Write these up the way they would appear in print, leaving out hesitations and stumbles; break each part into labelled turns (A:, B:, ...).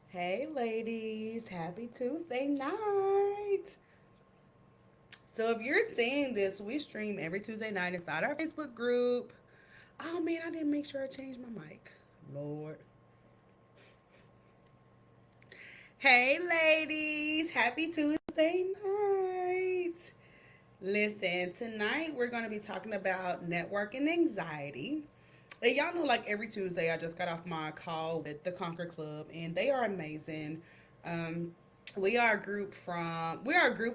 A: Hey, ladies, happy Tuesday night. So, if you're seeing this, we stream every Tuesday night inside our Facebook group. Oh man, I didn't make sure I changed my mic. Lord. Hey, ladies, happy Tuesday night. Listen, tonight we're going to be talking about networking anxiety. And y'all know, like every Tuesday, I just got off my call with the Conquer Club, and they are amazing. Um, we are a group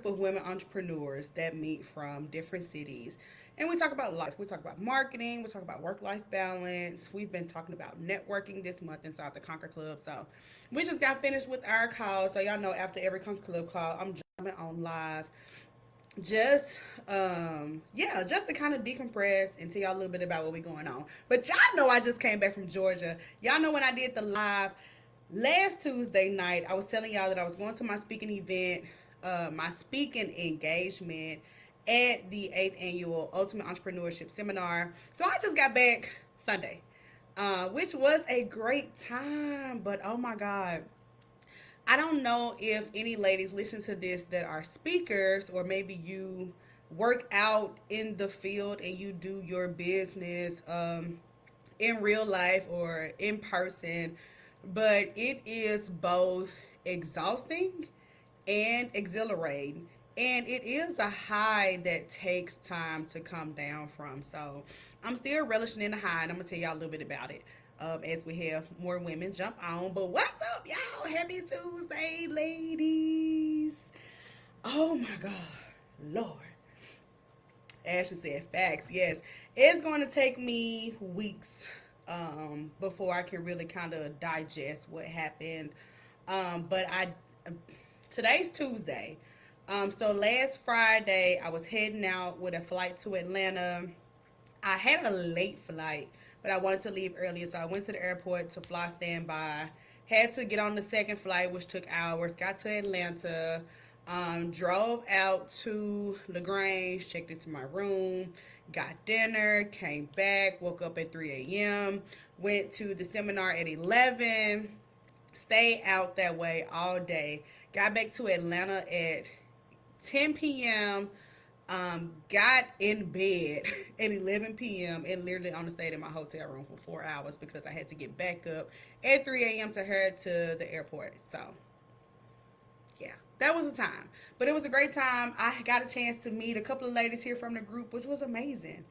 A: of women entrepreneurs that meet from different cities, and we talk about life. We talk about marketing. We talk about work life balance. We've been talking about networking this month inside the Conquer Club. So we just got finished with our call. So y'all know after every Conquer Club call, I'm jumping on live just just to kind of decompress and tell y'all a little bit about what we going on. But y'all know I just came back from Georgia. Y'all know when I did the live last Tuesday night, I was telling y'all that I was going to my speaking event, my speaking engagement at the 8th annual Ultimate Entrepreneurship Seminar. So I just got back Sunday, which was a great time. But oh my God, I don't know if any ladies listen to this that are speakers, or maybe you work out in the field and you do your business in real life or in person, but it is both exhausting and exhilarating. And it is a high that takes time to come down from. So I'm still relishing in the high, and I'm going to tell y'all a little bit about it as we have more women jump on. But what's up, y'all? Happy Tuesday, ladies. Oh my God. Lord. Ashley said facts. Yes. It's going to take me weeks before I can really kind of digest what happened. But today's Tuesday. So last Friday, I was heading out with a flight to Atlanta. I had a late flight, but I wanted to leave earlier, so I went to the airport to fly standby. Had to get on the second flight, which took hours. Got to Atlanta, drove out to Lagrange, checked into my room, got dinner, came back, woke up at 3 a.m., went to the seminar at 11, stayed out that way all day. Got back to Atlanta at 10 p.m. Got in bed at 11 p.m. and literally only stayed in my hotel room for 4 hours because I had to get back up at 3 a.m. to head to the airport. So, yeah, that was a time. But it was a great time. I got a chance to meet a couple of ladies here from the group, which was amazing.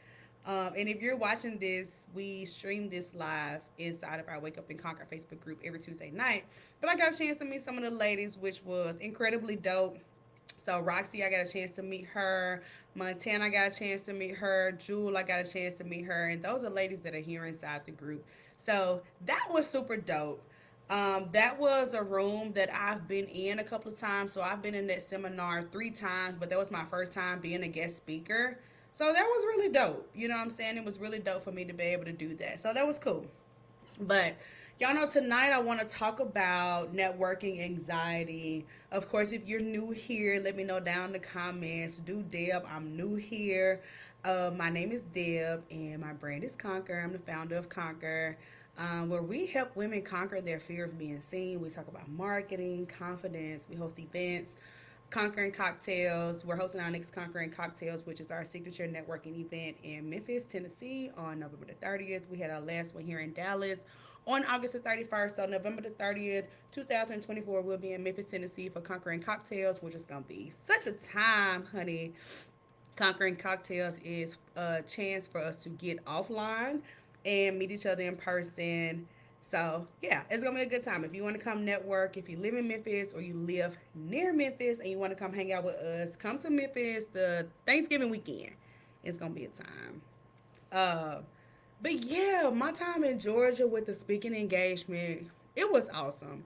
A: And if you're watching this, we stream this live inside of our Wake Up and Conquer Facebook group every Tuesday night. But I got a chance to meet some of the ladies, which was incredibly dope. So Roxy, I got a chance to meet her. Montana, I got a chance to meet her. Jewel, I got a chance to meet her. And those are ladies that are here inside the group. So that was super dope. That was a room that I've been in a couple of times. So I've been in that seminar 3 times, but that was my first time being a guest speaker. So that was really dope. You know what I'm saying? It was really dope for me to be able to do that. So that was cool. But y'all know tonight I want to talk about networking anxiety. Of course, if you're new here, let me know down in the comments. Do Deb, I'm new here. My name is Deb, and my brand is Conquer. I'm the founder of Conquer, where we help women conquer their fear of being seen. We talk about marketing, confidence. We host events. Conquering Cocktails. We're hosting our next Conquering Cocktails, which is our signature networking event in Memphis, Tennessee on November the 30th. We had our last one here in Dallas on August the 31st. So November the 30th, 2024, we'll be in Memphis, Tennessee for Conquering Cocktails, which is going to be such a time, honey. Conquering Cocktails is a chance for us to get offline and meet each other in person. So, yeah, it's going to be a good time. If you want to come network, if you live in Memphis or you live near Memphis and you want to come hang out with us, come to Memphis the Thanksgiving weekend. It's going to be a time. Uh, but yeah, my time in Georgia with the speaking engagement, it was awesome.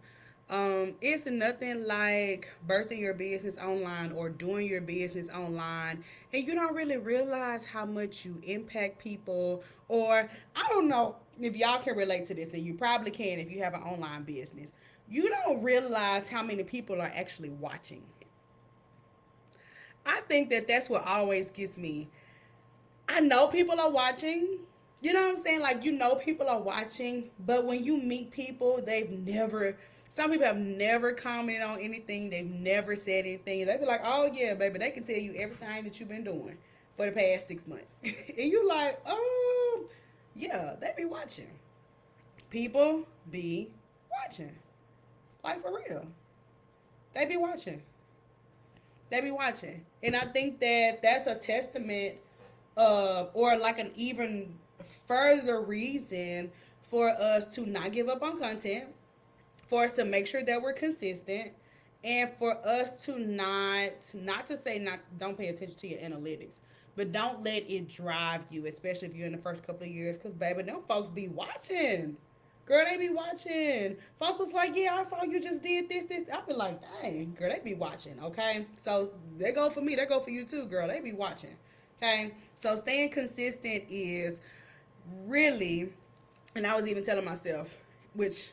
A: It's nothing like birthing your business online or doing your business online, and you don't really realize how much you impact people. Or I don't know if y'all can relate to this, and you probably can if you have an online business. You don't realize how many people are actually watching. I think that that's what always gets me. I know people are watching. You know what I'm saying? Like, you know, people are watching, but when you meet people, some people have never commented on anything. They've never said anything. They be like, oh, yeah, baby, they can tell you everything that you've been doing for the past 6 months. And you like, oh, yeah, they be watching. People be watching. Like, for real. They be watching. They be watching. And I think that that's a testament or like an even further reason for us to not give up on content, for us to make sure that we're consistent, and for us to not to say not don't pay attention to your analytics, but don't let it drive you, especially if you're in the first couple of years, because baby, them folks be watching. Girl, they be watching. Folks was like, yeah, I saw you just did this. I be like, dang, girl, they be watching, okay? So they go for me, they go for you too, girl. They be watching. Okay? So staying consistent is really, and I was even telling myself, which,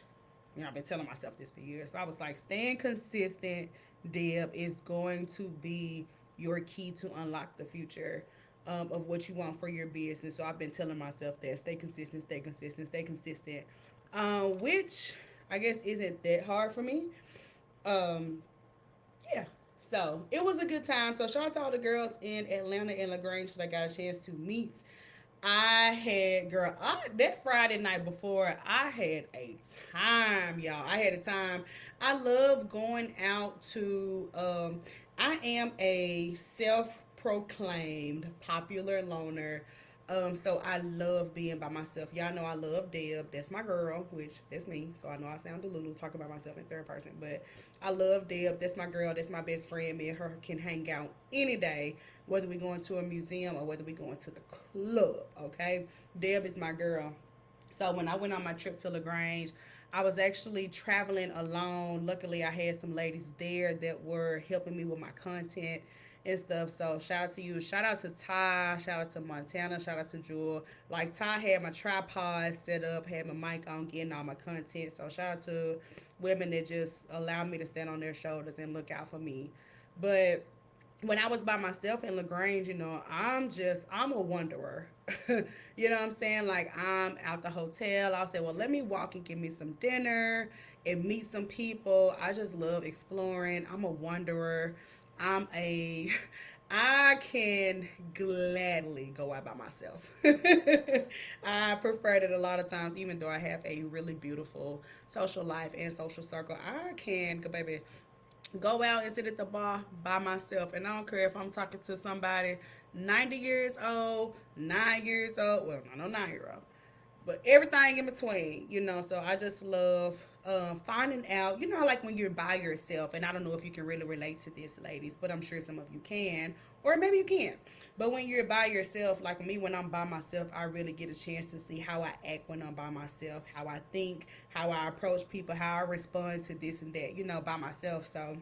A: I've been telling myself this for years, but I was like, staying consistent, Deb, is going to be your key to unlock the future of what you want for your business. So I've been telling myself that stay consistent, stay consistent, stay consistent, which I guess isn't that hard for me. Um, yeah. So it was a good time. So shout out to all the girls in Atlanta and LaGrange that I got a chance to meet. That Friday night before, I had a time, y'all. I had a time. I love going out to, I am a self proclaimed popular loner. So I love being by myself. Y'all know I love Deb. That's my girl, which that's me. So I know I sound delulu talking about myself in third person, but I love Deb. That's my girl. That's my best friend. Me and her can hang out any day, whether we going to a museum or whether we going to the club. Okay, Deb is my girl. So when I went on my trip to LaGrange, I was actually traveling alone. Luckily, I had some ladies there that were helping me with my content and stuff. So shout out to you. Shout out to Ty. Shout out to Montana. Shout out to Jewel. Like, Ty had my tripod set up, had my mic on, getting all my content. So shout out to women that just allow me to stand on their shoulders and look out for me. But when I was by myself in LaGrange, I'm a wanderer. You know what I'm saying? Like, I'm out the hotel. I'll say, well, let me walk and get me some dinner and meet some people. I just love exploring. I'm a wanderer. I'm a, I can gladly go out by myself. I prefer it a lot of times, even though I have a really beautiful social life and social circle. I can go, baby, go out and sit at the bar by myself. And I don't care if I'm talking to somebody 90 years old, 9 years old. Well, I know 9 year old, but everything in between, So I just love finding out, like when you're by yourself. And I don't know if you can really relate to this, ladies, but I'm sure some of you can, or maybe you can't. But when you're by yourself, like me, when I'm by myself, I really get a chance to see how I act when I'm by myself, how I think, how I approach people, how I respond to this and that, by myself. So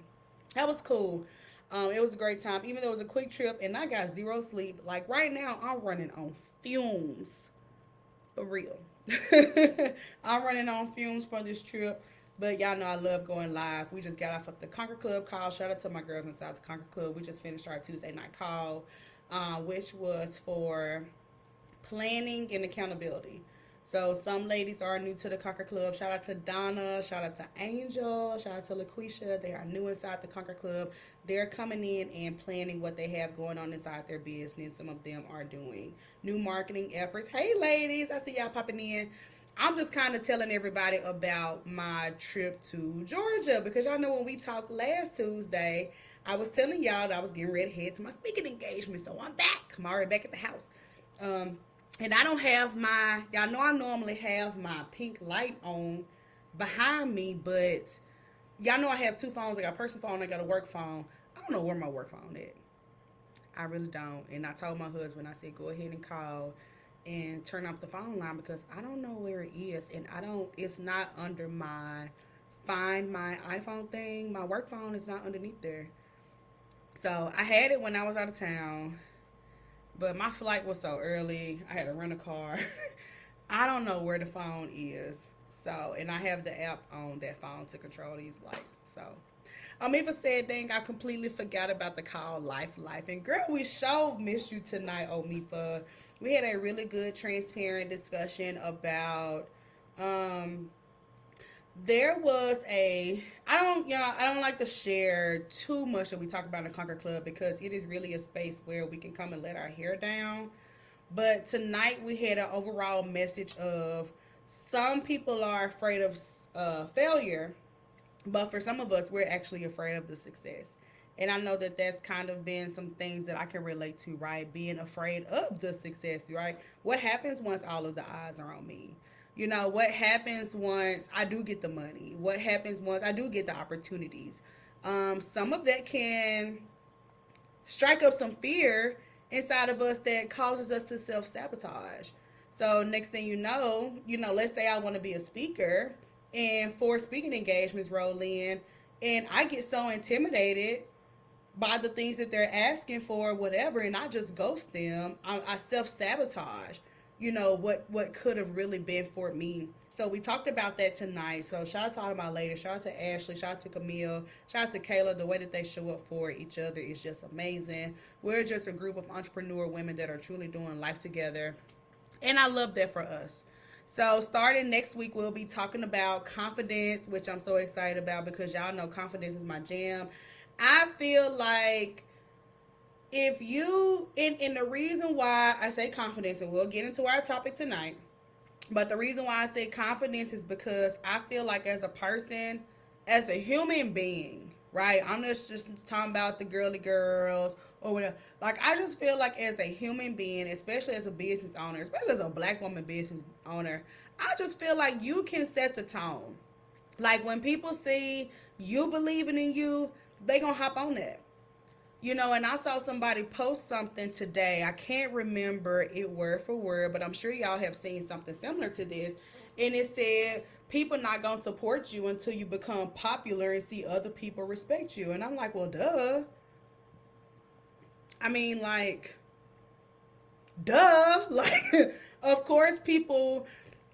A: that was cool. It was a great time, even though it was a quick trip and I got zero sleep. Like right now, I'm running on fumes. For real. I'm running on fumes for this trip. But y'all know I love going live. We just got off of the Conquer Club call. Shout out to my girls inside the Conquer Club. We just finished our Tuesday night call, which was for planning and accountability. So some ladies are new to the Conquer Club. Shout out to Donna. Shout out to Angel. Shout out to LaQuisha. They are new inside the Conquer Club. They're coming in and planning what they have going on inside their business. Some of them are doing new marketing efforts. Hey, ladies. I see y'all popping in. I'm just kind of telling everybody about my trip to Georgia because y'all know when we talked last Tuesday, I was telling y'all that I was getting ready to head to my speaking engagement. So I'm back. I'm already back at the house. And I don't have y'all know I normally have my pink light on behind me, but y'all know I have two phones. I got a personal phone, I got a work phone. I don't know where my work phone is. I really don't. And I told my husband, I said, go ahead and call and turn off the phone line because I don't know where it is. And it's not under find my iPhone thing. My work phone is not underneath there. So I had it when I was out of town. But my flight was so early, I had to rent a car. I don't know where the phone is. So, and I have the app on that phone to control these lights. So, Amifa said, dang, I completely forgot about the call Life Life. And girl, we sure miss you tonight, Omifa. We had a really good, transparent discussion about um there was a I don't like to share too much that we talk about in the Conquer Club because it is really a space where we can come and let our hair down. But tonight we had an overall message of some people are afraid of failure, but for some of us, we're actually afraid of the success. And I know that that's kind of been some things that I can relate to, right? Being afraid of the success, right? What happens once all of the eyes are on me? What happens once I do get the money? What happens once I do get the opportunities? Some of that can strike up some fear inside of us that causes us to self sabotage. So next thing let's say I want to be a speaker and 4 speaking engagements roll in and I get so intimidated by the things that they're asking for, whatever, and I just ghost them. I self sabotage. What could have really been for me. So we talked about that tonight. So shout out to all of my ladies. Shout out to Ashley. Shout out to Camille. Shout out to Kayla. The way that they show up for each other is just amazing. We're just a group of entrepreneur women that are truly doing life together, and I love that for us. So starting next week, we'll be talking about confidence, which I'm so excited about because y'all know confidence is my jam. I feel like if you and the reason why I say confidence, and we'll get into our topic tonight, but the reason why I say confidence is because I feel like as a person, as a human being, right? I'm just talking about the girly girls or whatever. Like I just feel like as a human being, especially as a business owner, especially as a black woman business owner, I just feel like you can set the tone. Like when people see you believing in you, they gonna hop on that. And I saw somebody post something today. I can't remember it word for word, but I'm sure y'all have seen something similar to this. And it said, people not going to support you until you become popular and see other people respect you. And I'm like, well, duh. I mean, like, duh. Like, of course, people,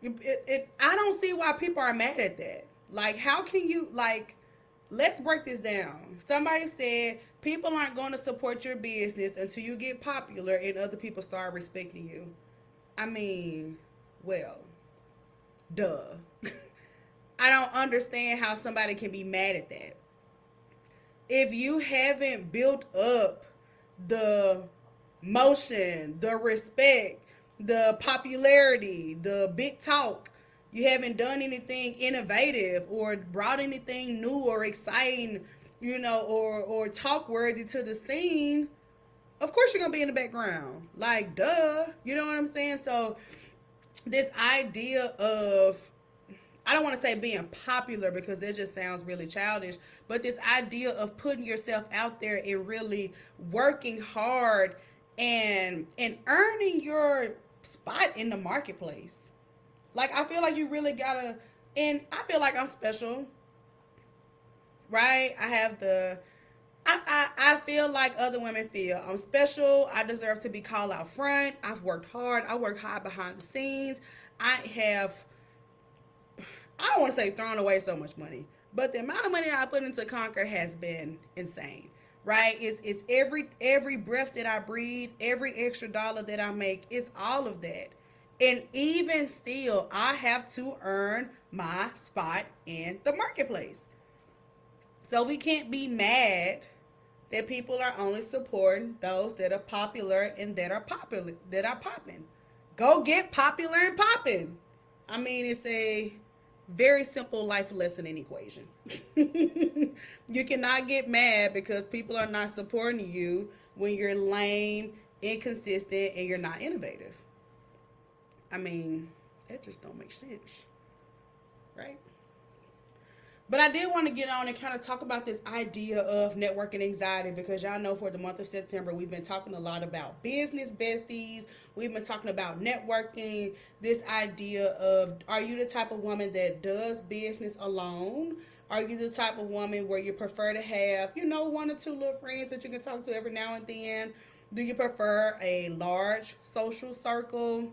A: I don't see why people are mad at that. Like, how can you, like, let's break this down. Somebody said people aren't going to support your business until you get popular and other people start respecting you. I mean, well, duh. I don't understand how somebody can be mad at that. If you haven't built up the motion, the respect, the popularity, the big talk, you haven't done anything innovative or brought anything new or exciting, or talk worthy to the scene, of course you're gonna be in the background. Like, duh. You know what I'm saying? So this idea of, I don't want to say being popular because that just sounds really childish, but this idea of putting yourself out there and really working hard and earning your spot in the marketplace. Like, I feel like you really gotta, and I feel like I'm special, right? I feel like other women feel. I'm special. I deserve to be called out front. I've worked hard. I work hard behind the scenes. I don't want to say thrown away so much money, but the amount of money that I put into Conquer has been insane, right? It's every breath that I breathe, every extra dollar that I make, it's all of that. And even still, I have to earn my spot in the marketplace. So we can't be mad that people are only supporting those that are popular and that are popping. Go get popular and popping. I mean, it's a very simple life lesson in equation. You cannot get mad because people are not supporting you when you're lame, inconsistent, and you're not innovative. I mean, that just don't make sense, right? But I did want to get on and kind of talk about this idea of networking anxiety because y'all know for the month of September, we've been talking a lot about business besties. We've been talking about networking, this idea of, are you the type of woman that does business alone? Are you the type of woman where you prefer to have, 1 or 2 little friends that you can talk to every now and then? Do you prefer a large social circle?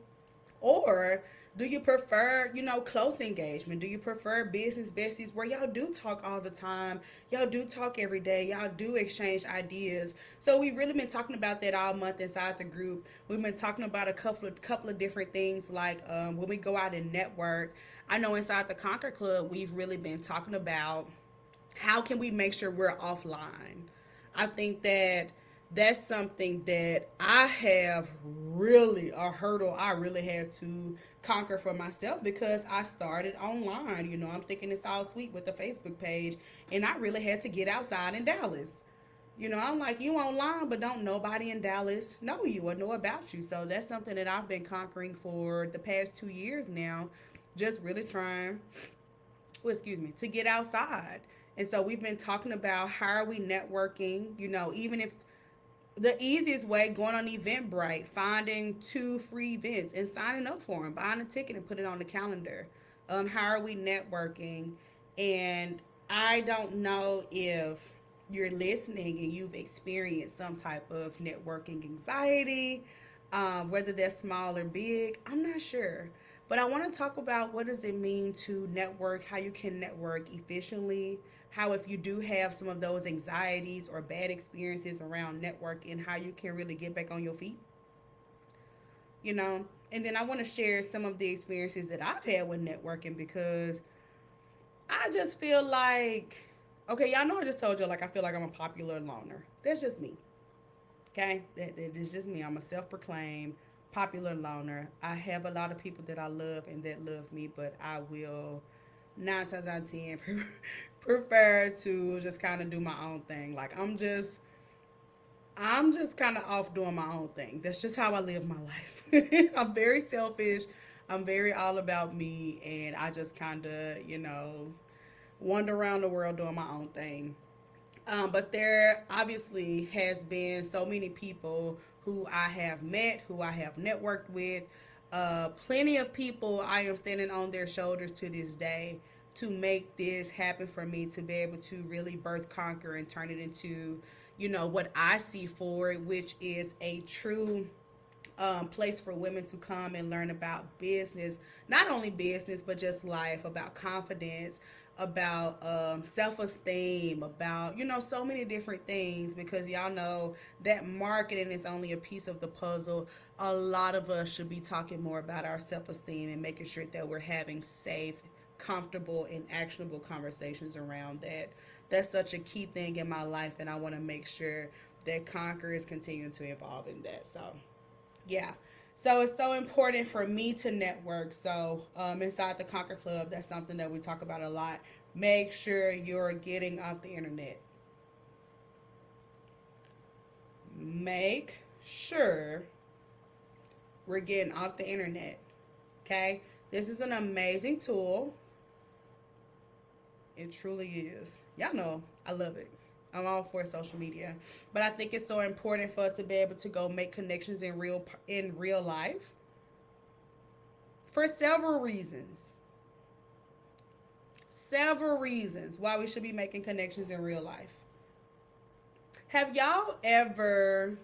A: Or Do you prefer, close engagement? Do you prefer business besties where y'all do talk all the time? Y'all do talk every day. Y'all do exchange ideas. So we've really been talking about that all month inside the group. We've been talking about a couple of different things like when we go out and network. I know inside the Conquer Club, we've really been talking about how can we make sure we're offline. I think that that's something that I have really a hurdle I really had to conquer for myself because I started online. I'm thinking it's all sweet with the Facebook page, and I really had to get outside in Dallas. I'm like, you online, but don't nobody in Dallas know you or know about you. So that's something that I've been conquering for the past 2 years now, just really trying, well, excuse me, to get outside. And so we've been talking about how are we networking, even if the easiest way, going on Eventbrite, finding 2 free events and signing up for them, buying a ticket and put it on the calendar. How are we networking? And I don't know if you're listening and you've experienced some type of networking anxiety, whether that's small or big. I'm not sure. But I want to talk about what does it mean to network, how you can network efficiently, how if you do have some of those anxieties or bad experiences around networking, how you can really get back on your feet, you know. And then I want to share some of the experiences that I've had with networking because I just feel like, okay, y'all know I just told you, like, I feel like I'm a popular loner. That's just me. Okay, that is just me. I'm a self-proclaimed popular loner. I have a lot of people that I love and that love me, but I will 9 times out of 10 prefer to just kind of do my own thing. Like I'm just kind of off doing my own thing. That's just how I live my life. I'm very selfish. I'm very all about me, and I just kind of wander around the world doing my own thing. But there obviously has been so many people who I have met, who I have networked with. Plenty of people I am standing on their shoulders to this day to make this happen for me to be able to really birth, conquer, and turn it into, what I see for it, which is a true place for women to come and learn about business, not only business, but just life, about confidence, about self-esteem, about, so many different things, because y'all know that marketing is only a piece of the puzzle. A lot of us should be talking more about our self-esteem and making sure that we're having safe, comfortable, and actionable conversations around that. That's such a key thing in my life, and I want to make sure that Conquer is continuing to evolve in that. So yeah. So it's so important for me to network. So inside the Conquer Club, that's something that we talk about a lot. Make sure you're getting off the internet. Make sure we're getting off the internet. Okay? This is an amazing tool. It truly is. Y'all know I love it. I'm all for social media, but I think it's so important for us to be able to go make connections in real life for several reasons. Several reasons why we should be making connections in real life. Have y'all ever,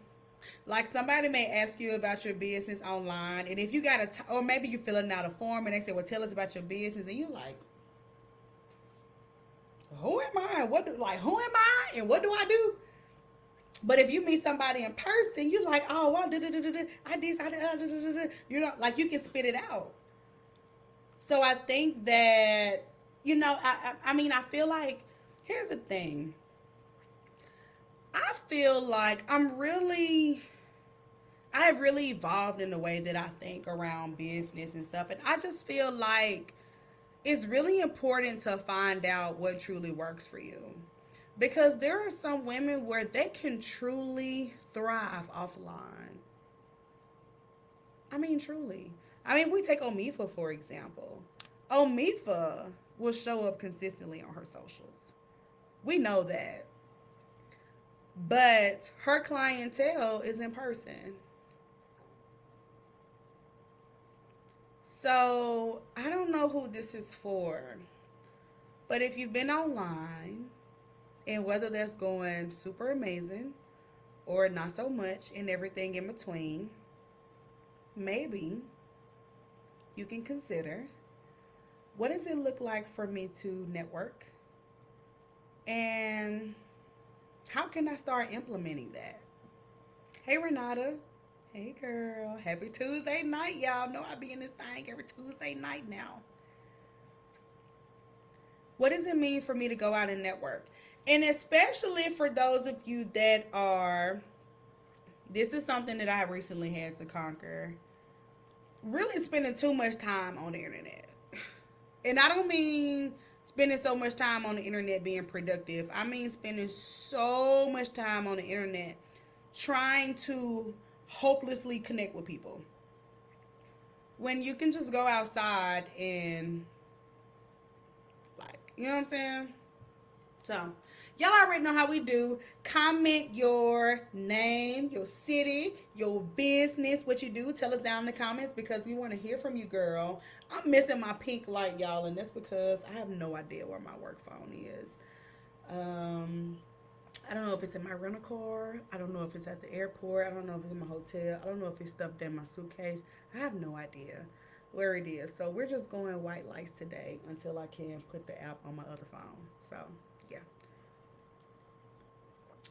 A: like, somebody may ask you about your business online, and if you got or maybe you're filling out a form and they say, "Well, tell us about your business," and you're like, "Who am I? Who am I? And what do I do?" But if you meet somebody in person, you're like, "Oh, well, I did, like you can spit it out." So I think that, I mean, I feel like, here's the thing. I feel like I have really evolved in the way that I think around business and stuff. And I just feel like it's really important to find out what truly works for you. Because there are some women where they can truly thrive offline. I mean, truly. I mean, if we take Omifa, for example. Omifa will show up consistently on her socials. We know that. But her clientele is in person. So I don't know who this is for. But if you've been online, and whether that's going super amazing or not so much and everything in between, maybe you can consider, what does it look like for me to network? And how can I start implementing that? Hey, Renata. Hey, girl. Happy Tuesday night, y'all. Know I be in this thing every Tuesday night now. What does it mean for me to go out and network? And especially for those of you that are, this is something that I recently had to conquer, really spending too much time on the internet. And I don't mean spending so much time on the internet being productive. I mean spending so much time on the internet trying to hopelessly connect with people. When you can just go outside and, like, you know what I'm saying? So, y'all already know how we do. Comment your name, your city, your business, what you do. Tell us down in the comments because we want to hear from you, girl. I'm missing my pink light, y'all, and that's because I have no idea where my work phone is. I don't know if it's in my rental car. I don't know if it's at the airport. I don't know if it's in my hotel. I don't know if it's stuffed in my suitcase. I have no idea where it is. So we're just going white lights today until I can put the app on my other phone. So, yeah.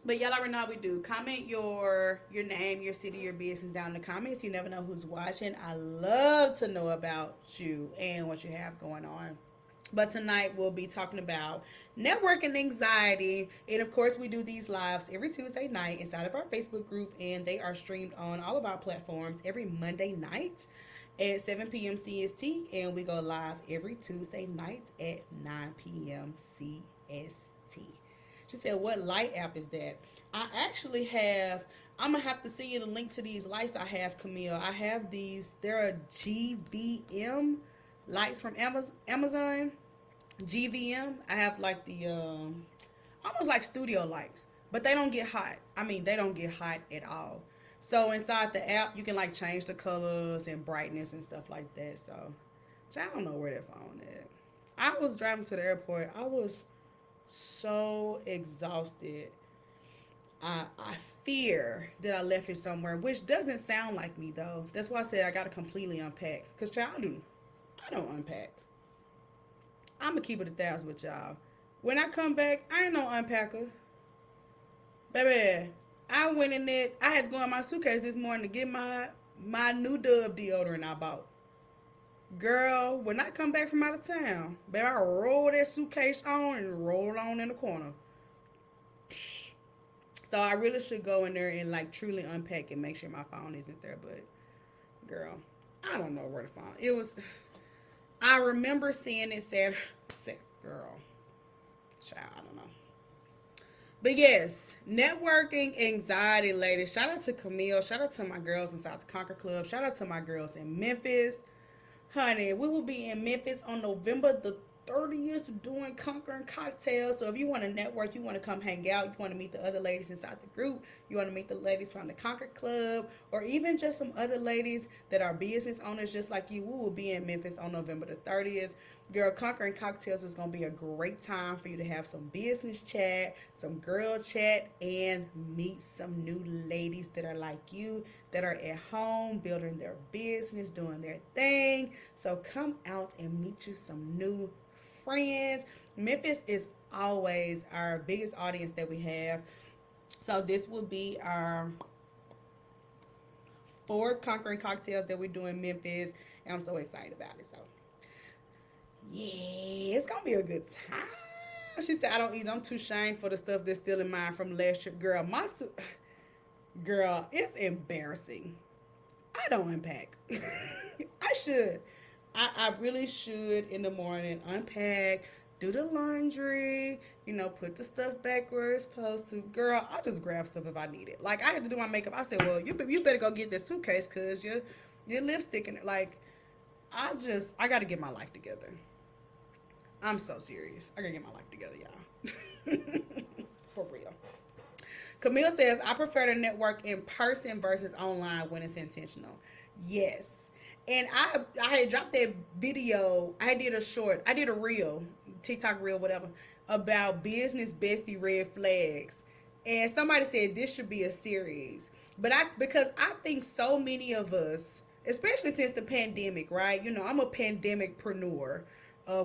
A: But y'all already know how we do. Comment your name, your city, your business down in the comments. You never know who's watching. I love to know about you and what you have going on. But tonight we'll be talking about networking anxiety. And of course, we do these lives every Tuesday night inside of our Facebook group, and they are streamed on all of our platforms every Monday night at 7 p.m. CST, and we go live every Tuesday night at 9 p.m. CST. She said, what light app is that? I actually have, I'm going to have to send you the link to these lights I have, Camille. I have these, they're GVM lights from Amazon. GVM. I have like the, almost like studio lights, but they don't get hot. I mean, they don't get hot at all. So inside the app, you can like change the colors and brightness and stuff like that. So, I don't know where that phone is. I was driving to the airport. I was so exhausted. I fear that I left it somewhere, which doesn't sound like me though. That's why I said I gotta completely unpack. Cause child, I don't unpack. I'm gonna keep it 1,000 with y'all. When I come back, I ain't no unpacker, baby. I went in there. I had to go in my suitcase this morning to get my new Dove deodorant I bought. Girl, when I come back from out of town, baby, I roll that suitcase on and roll it on in the corner. So I really should go in there and like truly unpack and make sure my phone isn't there. But girl, I don't know where the phone. It was. I remember seeing it said, girl, child, I don't know. But yes, networking anxiety, ladies. Shout out to Camille. Shout out to my girls inside the Conquer Club. Shout out to my girls in Memphis. Honey, we will be in Memphis on November the 30th doing Conquering Cocktails. So if you want to network, you want to come hang out, you want to meet the other ladies inside the group, you want to meet the ladies from the Conquer Club, or even just some other ladies that are business owners just like you, we will be in Memphis on November the 30th. Girl, Conquering Cocktails is going to be a great time for you to have some business chat, some girl chat, and meet some new ladies that are like you, that are at home, building their business, doing their thing. So come out and meet you some new friends. Memphis is always our biggest audience that we have. So this will be our 4th Conquering Cocktails that we do in Memphis. And I'm so excited about it. So yeah, it's gonna be a good time. She said, I don't eat. I'm too ashamed for the stuff that's still in mine from last trip. Girl, girl, it's embarrassing. I don't unpack. I should. I really should in the morning unpack, do the laundry, put the stuff back where it's supposed to. Girl, I'll just grab stuff if I need it. Like, I had to do my makeup. I said, well, you better go get this suitcase because your lipstick in it. Like, I got to get my life together. I'm so serious. I got to get my life together, y'all. For real. Camille says, I prefer to network in person versus online when it's intentional. Yes. And I had dropped that video. I did a reel, TikTok reel, whatever, about business bestie red flags. And somebody said this should be a series. But because I think so many of us, especially since the pandemic, right? You know, I'm a pandemicpreneur,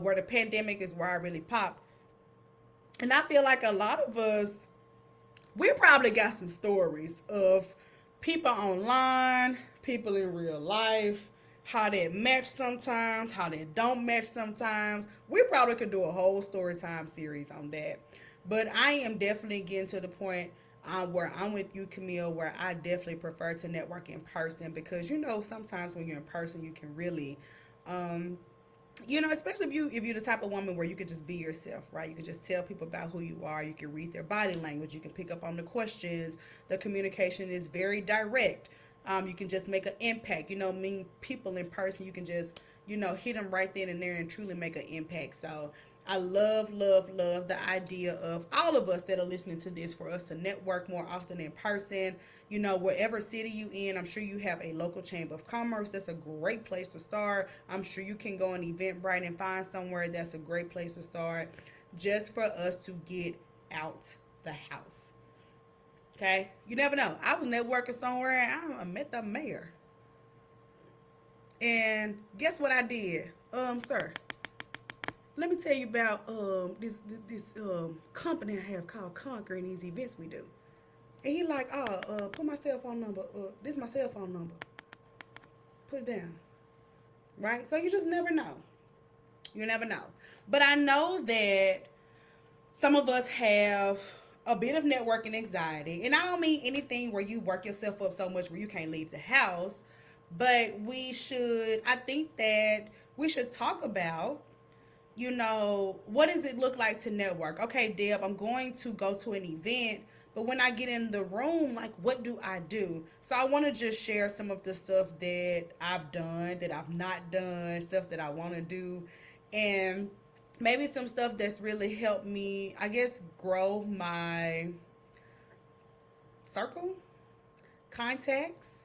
A: where the pandemic is where I really popped. And I feel like a lot of us, we probably got some stories of people online, people in real life, how they match sometimes, how they don't match sometimes. We probably could do a whole story time series on that. But I am definitely getting to the point where I'm with you, Camille, where I definitely prefer to network in person because you know sometimes when you're in person you can really um, you know, especially if you're the type of woman where you can just be yourself, right? You can just tell people about who you are. You can read their body language. You can pick up on the questions. The communication is very direct. You can just make an impact. You know, mean people in person, you can just hit them right then and there and truly make an impact. So I love, love, love the idea of all of us that are listening to this for us to network more often in person. You know, wherever city you in, I'm sure you have a local chamber of commerce. That's a great place to start. I'm sure you can go on Eventbrite and find somewhere that's a great place to start just for us to get out the house. Okay? You never know. I was networking somewhere and I met the mayor. And guess what I did? Sir, let me tell you about this company I have called Conquer and these events we do. And he like, put my cell phone number. This is my cell phone number. Put it down. Right? So you just never know. You never know. But I know that some of us have a bit of networking anxiety. And I don't mean anything where you work yourself up so much where you can't leave the house. But I think that we should talk about, what does it look like to network? Okay, Deb, I'm going to go to an event, but when I get in the room, like, what do I do? So I want to just share some of the stuff that I've done, that I've not done, stuff that I want to do, and maybe some stuff that's really helped me, I guess, grow my circle, contacts,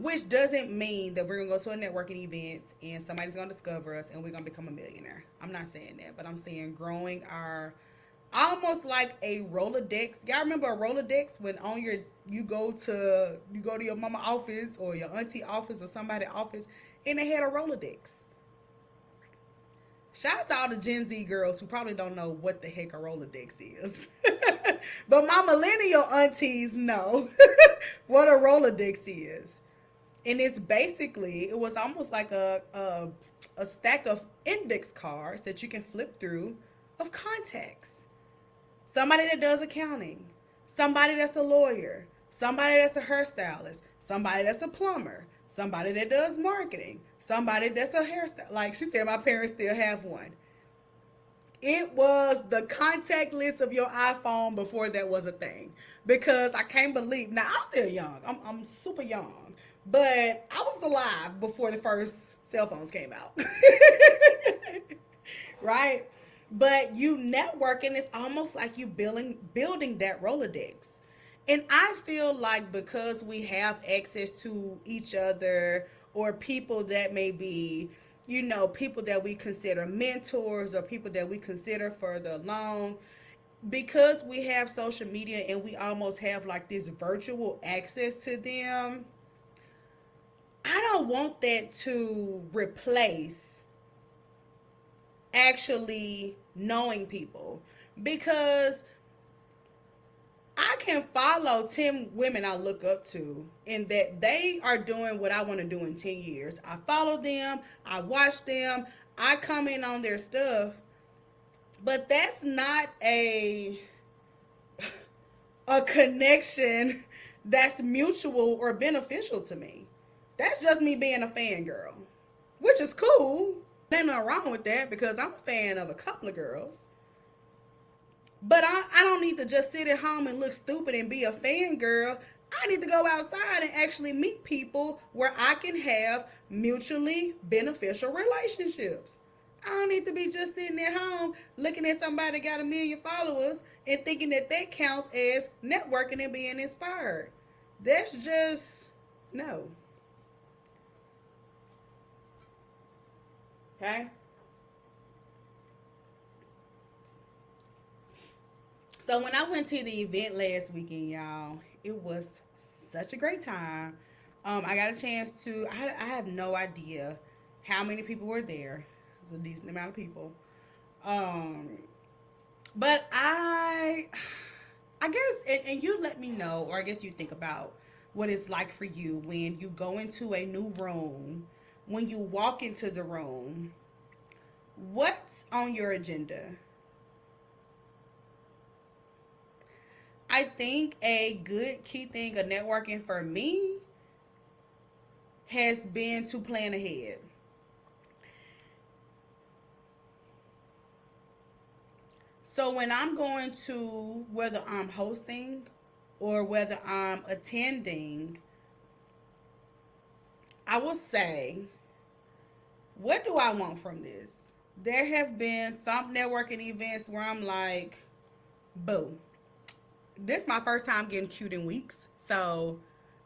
A: which doesn't mean that we're gonna go to a networking event and somebody's gonna discover us and we're gonna become a millionaire. I'm not saying that, but I'm saying growing our almost like a Rolodex. Y'all remember a Rolodex when on your you go to your mama office or your auntie office or somebody office and they had a Rolodex. Shout out to all the Gen Z girls who probably don't know what the heck a Rolodex is. But my millennial aunties know what a Rolodex is. And it was almost like a stack of index cards that you can flip through of contacts. Somebody that does accounting, somebody that's a lawyer, somebody that's a hairstylist, somebody that's a plumber, somebody that does marketing, somebody that's a hairstylist. Like she said, my parents still have one. It was the contact list of your iPhone before that was a thing. Because I can't believe, now I'm still young. I'm super young. But I was alive before the first cell phones came out. Right? But you networking, it's almost like you building that Rolodex. And I feel like because we have access to each other or people that may be, people that we consider mentors or people that we consider further along, because we have social media and we almost have like this virtual access to them, I don't want that to replace actually knowing people because I can follow 10 women I look up to in that they are doing what I want to do in 10 years. I follow them, I watch them, I comment on their stuff, but that's not a connection that's mutual or beneficial to me. That's just me being a fangirl, which is cool. There's nothing wrong with that because I'm a fan of a couple of girls. But I don't need to just sit at home and look stupid and be a fangirl. I need to go outside and actually meet people where I can have mutually beneficial relationships. I don't need to be just sitting at home looking at somebody that got 1 million followers and thinking that that counts as networking and being inspired. That's just no. Okay? So when I went to the event last weekend, y'all, it was such a great time. I got a chance to. I have no idea how many people were there. It was a decent amount of people. Um, but I guess, and you let me know, or I guess you think about what it's like for you when you go into a new room, when you walk into the room. What's on your agenda? I think a good key thing of networking for me has been to plan ahead. So when I'm going to, whether I'm hosting or whether I'm attending, I will say, what do I want from this? There have been some networking events where I'm like, boo, this is my first time getting cute in weeks. So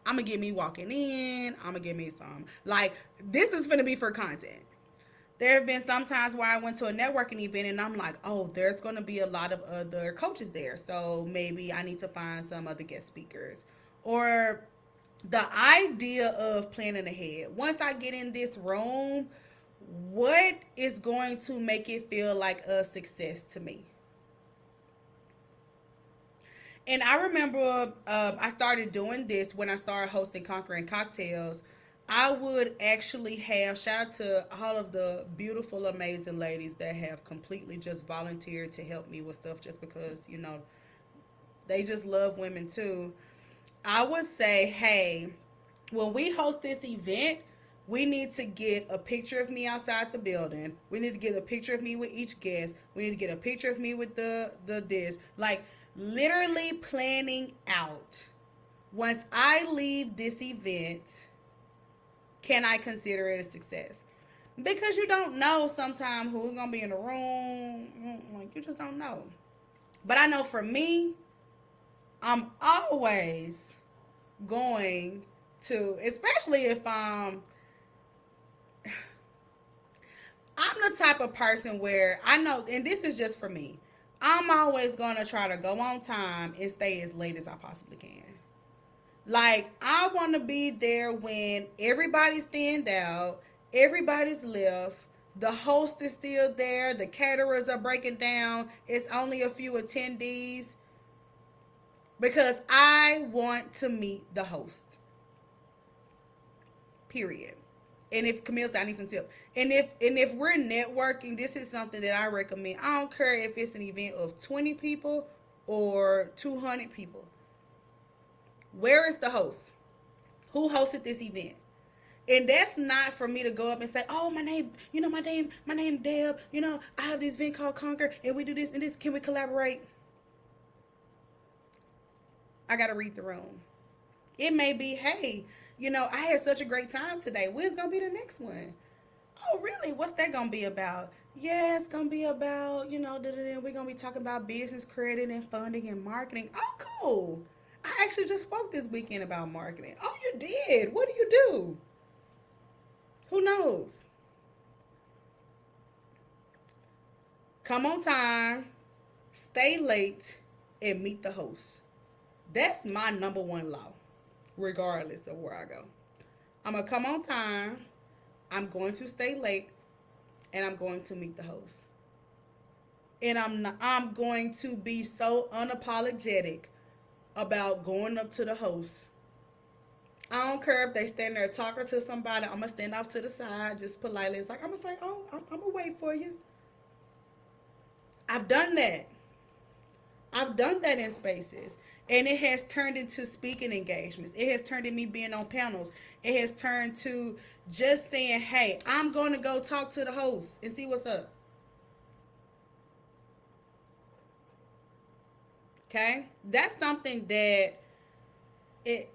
A: I'm gonna get me walking in. I'm gonna get me some. Like, this is gonna be for content. There have been some times where I went to a networking event and I'm like, oh, there's going to be a lot of other coaches there. So maybe I need to find some other guest speakers. Or the idea of planning ahead. Once I get in this room, what is going to make it feel like a success to me? And I remember I started doing this when I started hosting Conquering Cocktails. I would actually have shout out to all of the beautiful, amazing ladies that have completely just volunteered to help me with stuff just because, they just love women too. I would say, hey, when we host this event, we need to get a picture of me outside the building. We need to get a picture of me with each guest. We need to get a picture of me with the this. Like, literally planning out. Once I leave this event, can I consider it a success? Because you don't know sometimes who's gonna be in the room. Like, you just don't know. But I know for me, I'm always going to, especially if I'm the type of person where I know, and this is just for me, I'm always gonna try to go on time and stay as late as I possibly can. Like, I want to be there when everybody's stand out, everybody's left, the host is still there, the caterers are breaking down, it's only a few attendees, because I want to meet the host. Period. And if Camille said I need some tip, and if we're networking, this is something that I recommend. I don't care if it's an event of 20 people or 200 people. Where is the host? Who hosted this event? And that's not for me to go up and say, oh, my name Deb, I have this event called Conquer, and we do this and this, can we collaborate? I gotta read the room. It may be, hey, I had such a great time today. When's gonna be the next one? Oh, really? What's that gonna be about? Yeah, it's gonna be about, we're gonna be talking about business credit and funding and marketing. Oh, cool. I actually just spoke this weekend about marketing. Oh, you did? What do you do? Who knows? Come on time, stay late, and meet the host. That's my number one law, regardless of where I go. I'm gonna come on time, I'm going to stay late, and I'm going to meet the host. And I'm going to be so unapologetic about going up to the host. I don't care if they stand there talking to somebody. I'm gonna stand off to the side, just politely. It's like, I'm gonna say, "Oh, I'm gonna wait for you." I've done that. I've done that in spaces, and it has turned into speaking engagements. It has turned into me being on panels. It has turned to just saying, "Hey, I'm going to go talk to the host and see what's up." Okay, that's something that it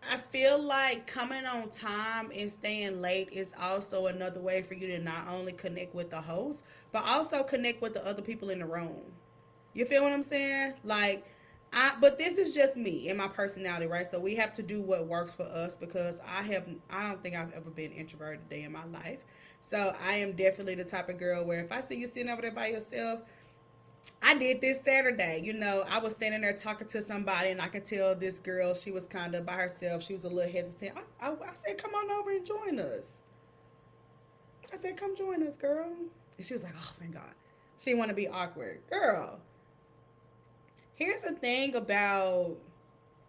A: I feel like coming on time and staying late is also another way for you to not only connect with the host, but also connect with the other people in the room. You feel what I'm saying? Like, but this is just me and my personality, right? So we have to do what works for us because I don't think I've ever been introverted a day in my life. So I am definitely the type of girl where if I see you sitting over there by yourself, I did this Saturday. You know, I was standing there talking to somebody, and I could tell this girl, she was kind of by herself. She was a little hesitant. I said, come on over and join us. I said, come join us, girl. And she was like, oh, thank God. She didn't want to be awkward. Girl, here's the thing about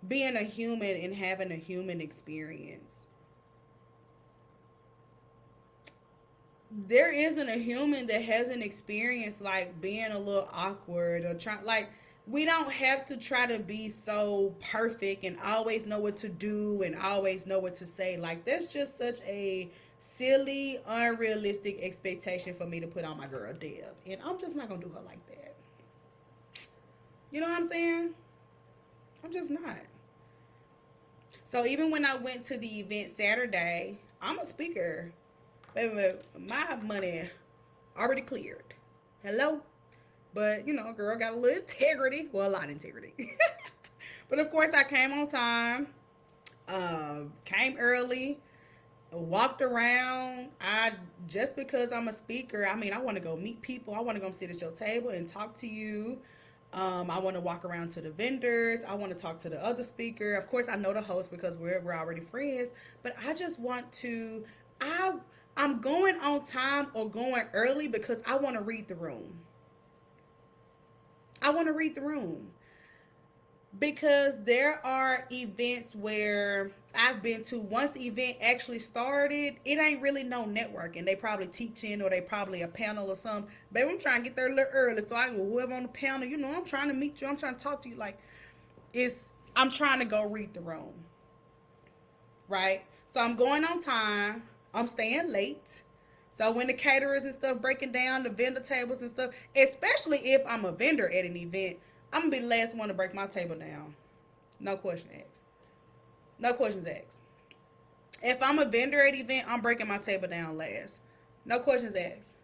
A: being a human and having a human experience. There isn't a human that hasn't experienced like being a little awkward or trying like we don't have to try to be so perfect and always know what to do and always know what to say. Like that's just such a silly, unrealistic expectation for me to put on my girl Deb. And I'm just not gonna do her like that. You know what I'm saying? I'm just not. So even when I went to the event Saturday, I'm a speaker. Baby, my money already cleared. Hello? But, you know, girl got a little integrity. Well, a lot of integrity. But of course, I came on time, came early, walked around. I just because I'm a speaker, I mean, I want to go meet people. I want to go sit at your table and talk to you. I want to walk around to the vendors. I want to talk to the other speaker. Of course, I know the host because we're already friends. But I just want to. I I'm going on time or going early because I want to read the room. I want to read the room because there are events where I've been to once the event actually started, it ain't really no networking. They probably teaching or they probably a panel or something. Baby, I'm trying to get there a little early so I can whoever on the panel, you know, I'm trying to meet you. I'm trying to talk to you. Like I'm trying to go read the room. Right? So I'm going on time. I'm staying late. So when the caterers and stuff breaking down the vendor tables and stuff, especially if I'm a vendor at an event, I'm gonna be the last one to break my table down. No question asked. No questions asked. If I'm a vendor at an event, I'm breaking my table down last. No questions asked.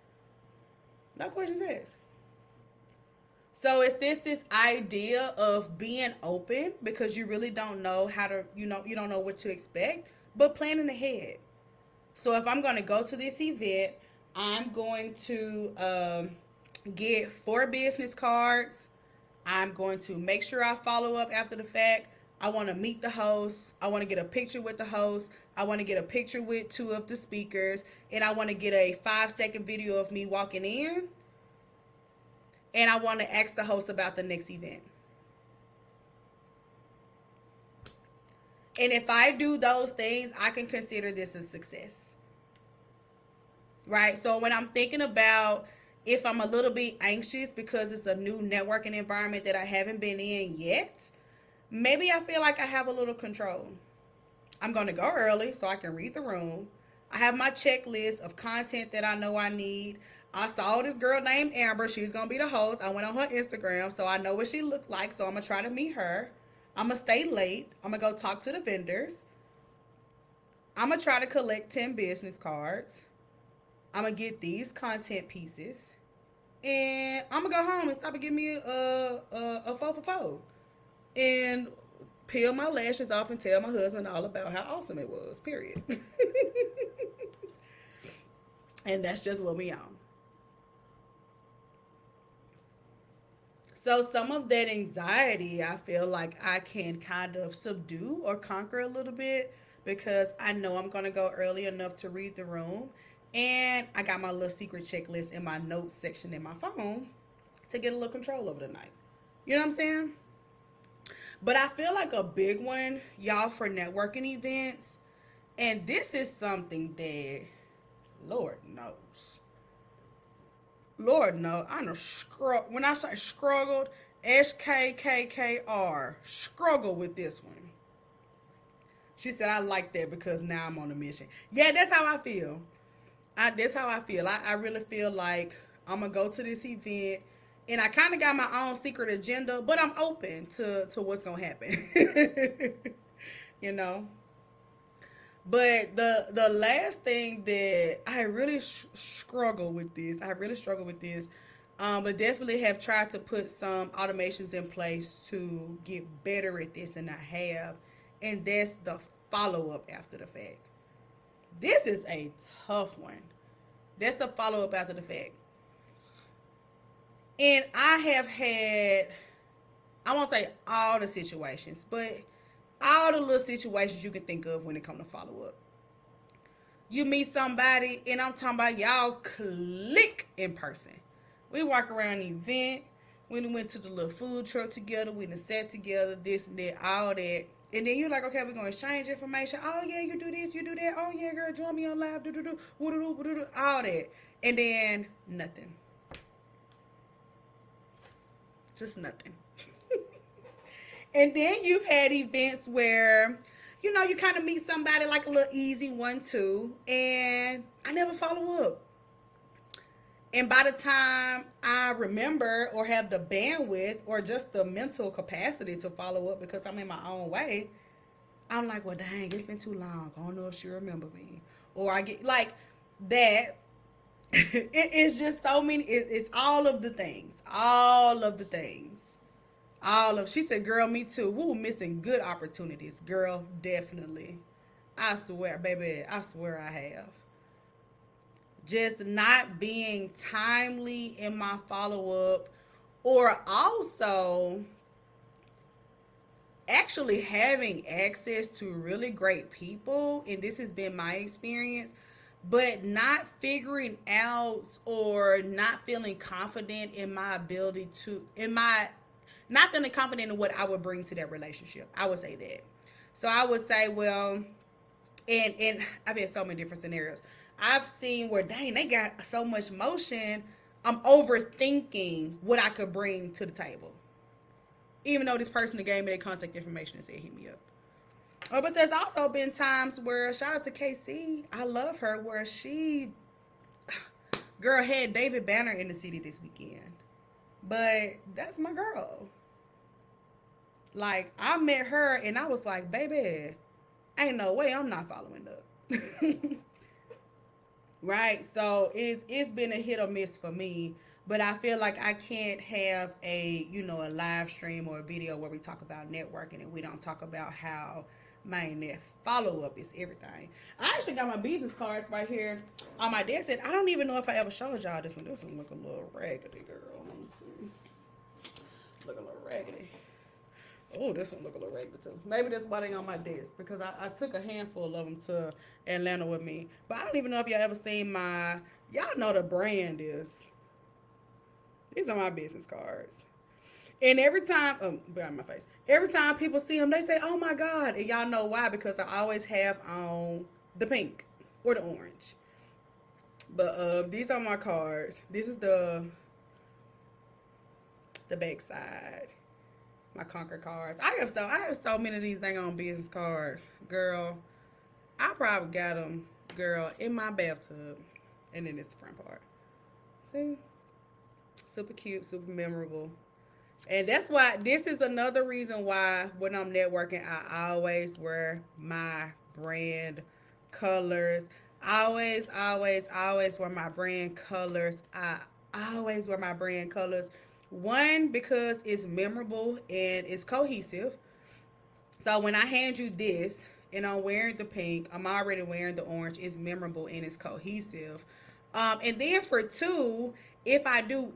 A: No questions asked. So it's this idea of being open because you really don't know how to, you don't know what to expect, but planning ahead. So if I'm going to go to this event, I'm going to get 4 business cards. I'm going to make sure I follow up after the fact. I want to meet the host. I want to get a picture with the host. I want to get a picture with 2 of the speakers. And I want to get a 5-second video of me walking in. And I want to ask the host about the next event. And if I do those things, I can consider this a success. Right? So when I'm thinking about if I'm a little bit anxious because it's a new networking environment that I haven't been in yet, maybe I feel like I have a little control. I'm going to go early so I can read the room. I have my checklist of content that I know I need. I saw this girl named Amber. She's going to be the host. I went on her Instagram, so I know what she looked like, so I'm going to try to meet her. I'm going to stay late. I'm going to go talk to the vendors. I'm going to try to collect 10 business cards. I'm going to get these content pieces. And I'm going to go home and stop and get me a 4 for 4. And peel my lashes off and tell my husband all about how awesome it was, period. And that's just what we on. So some of that anxiety, I feel like I can kind of subdue or conquer a little bit because I know I'm going to go early enough to read the room. And I got my little secret checklist in my notes section in my phone to get a little control over the night. You know what I'm saying? But I feel like a big one, y'all, for networking events, and this is something that Lord knows. Lord knows. I know when I say struggled, SKKKR, struggle with this one. She said, I like that because now I'm on a mission. Yeah, that's how I feel. That's how I feel. I really feel like I'm going to go to this event and I kind of got my own secret agenda, but I'm open to what's going to happen. You know? But the last thing that I really struggle with this, but definitely have tried to put some automations in place to get better at this, and I have, and that's the follow up after the fact. This is a tough one. That's the follow up after the fact. And I have had, I won't say all the situations, but all the little situations you can think of when it comes to follow up. You meet somebody, and I'm talking about y'all click in person. We walk around the event. We went to the little food truck together. We done sat together, this and that, all that. And then you're like, okay, we're going to exchange information. Oh, yeah, you do this, you do that. Oh, yeah, girl, join me on live. Do, do, do, do, do, do, do, all that. And then nothing. Just nothing. And then you've had events where, you know, you kind of meet somebody like a little easy one, too. And I never follow up. And by the time I remember or have the bandwidth or just the mental capacity to follow up because I'm in my own way, I'm like, well, dang, it's been too long. I don't know if she remember me. Or I get like that. It's just so many. It's all of the things. All of the things. All of. She said, girl, me too. Woo, missing good opportunities. Girl, definitely. I swear, baby. I swear I have. Just not being timely in my follow up, or also actually having access to really great people, and this has been my experience, but not figuring out or not feeling confident in my ability to, in my, not feeling confident in what I would bring to that relationship. I would say that. So I would say, well, and I've had so many different scenarios. I've seen where, dang, they got so much motion. I'm overthinking what I could bring to the table, even though this person that gave me their contact information and said hit me up. Oh, but there's also been times where, shout out to KC, I love her, where she, girl, had David Banner in the city this weekend. But that's my girl. Like, I met her and I was like, baby, ain't no way I'm not following up. Right? So it's been a hit or miss for me. But I feel like I can't have a, you know, a live stream or a video where we talk about networking and we don't talk about how, man, that follow up is everything. I actually got my business cards right here on my desk, and I don't even know if I ever showed y'all this one. This one look a little raggedy, girl. Let me see. Look a little raggedy. Oh, this one look a little raggedy too. Maybe that's why they on my desk, because I took a handful of them to Atlanta with me. But I don't even know if y'all ever seen my, y'all know the brand is. These are my business cards. And every time, behind my face, every time people see them, they say, oh my God. And y'all know why, because I always have on the pink or the orange. But these are my cards. This is the back side. My Conquer cards. I have so many of these dang on business cards. Girl, I probably got them, girl, in my bathtub. And then this the front part. See? Super cute, super memorable. And that's why, this is another reason why when I'm networking, I always wear my brand colors. Always wear my brand colors. I always wear my brand colors. One, because it's memorable and it's cohesive. So when I hand you this and I'm wearing the pink, I'm already wearing the orange, it's memorable and it's cohesive. And then for two, if I do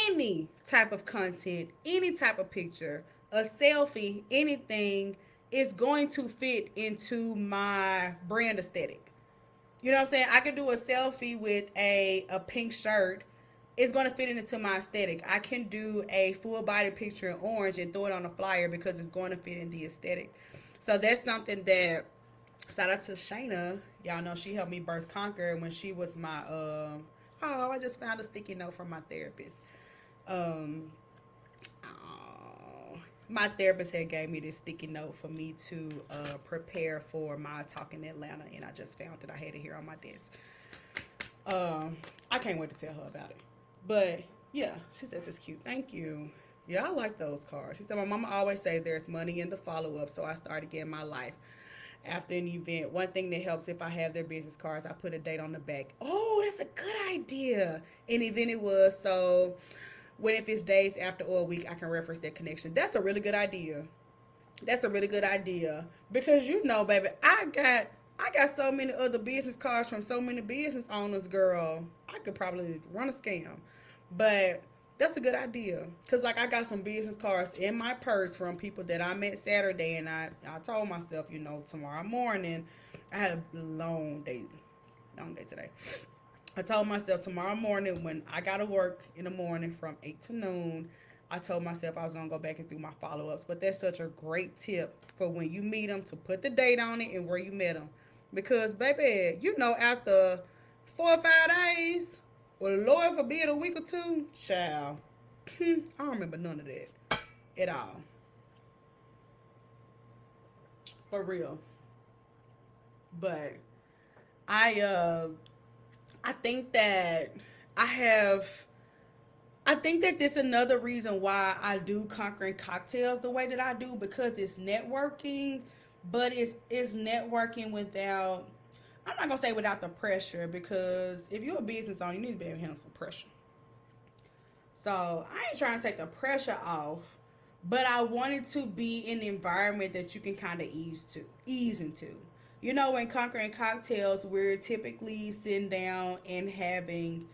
A: any type of content, any type of picture, a selfie, anything is going to fit into my brand aesthetic. You know what I'm saying? I could do a selfie with a pink shirt. It's going to fit into my aesthetic. I can do a full body picture in orange and throw it on a flyer because it's going to fit in the aesthetic. So that's something that, shout out to Shayna. Y'all know she helped me birth Conquer when she was my, I just found a sticky note from my therapist. Um, my therapist had gave me this sticky note for me to prepare for my talk in Atlanta, and I just found it. I had it here on my desk. I can't wait to tell her about it. But yeah, she said it's cute. Thank you. Yeah, I like those cards. She said my mama always say there's money in the follow up, so I started getting my life after an event. One thing that helps, if I have their business cards, I put a date on the back. Oh, that's a good idea. And event it was, so when if it's days after or a week, I can reference that connection. That's a really good idea. That's a really good idea. Because you know, baby, I got so many other business cards from so many business owners, girl. I could probably run a scam. But that's a good idea. Cause like I got some business cards in my purse from people that I met Saturday, and I told myself, tomorrow morning, I had a long day today. I told myself tomorrow morning when I gotta work in the morning from 8 to noon. I told myself I was gonna go back and do my follow ups. But that's such a great tip for when you meet them to put the date on it and where you met them, because baby, after 4 or 5 days, or Lord forbid a week or two, child, I don't remember none of that at all, for real. But I I think that I have I think that this is another reason why I do conquering cocktails the way that I do, because it's networking, but it's networking without, I'm not gonna say without the pressure, because if you're a business owner, you need to be able to handle some pressure. So I ain't trying to take the pressure off, but I wanted to be in an environment that you can kind of ease into. In Conquering Cocktails, we're typically sitting down and having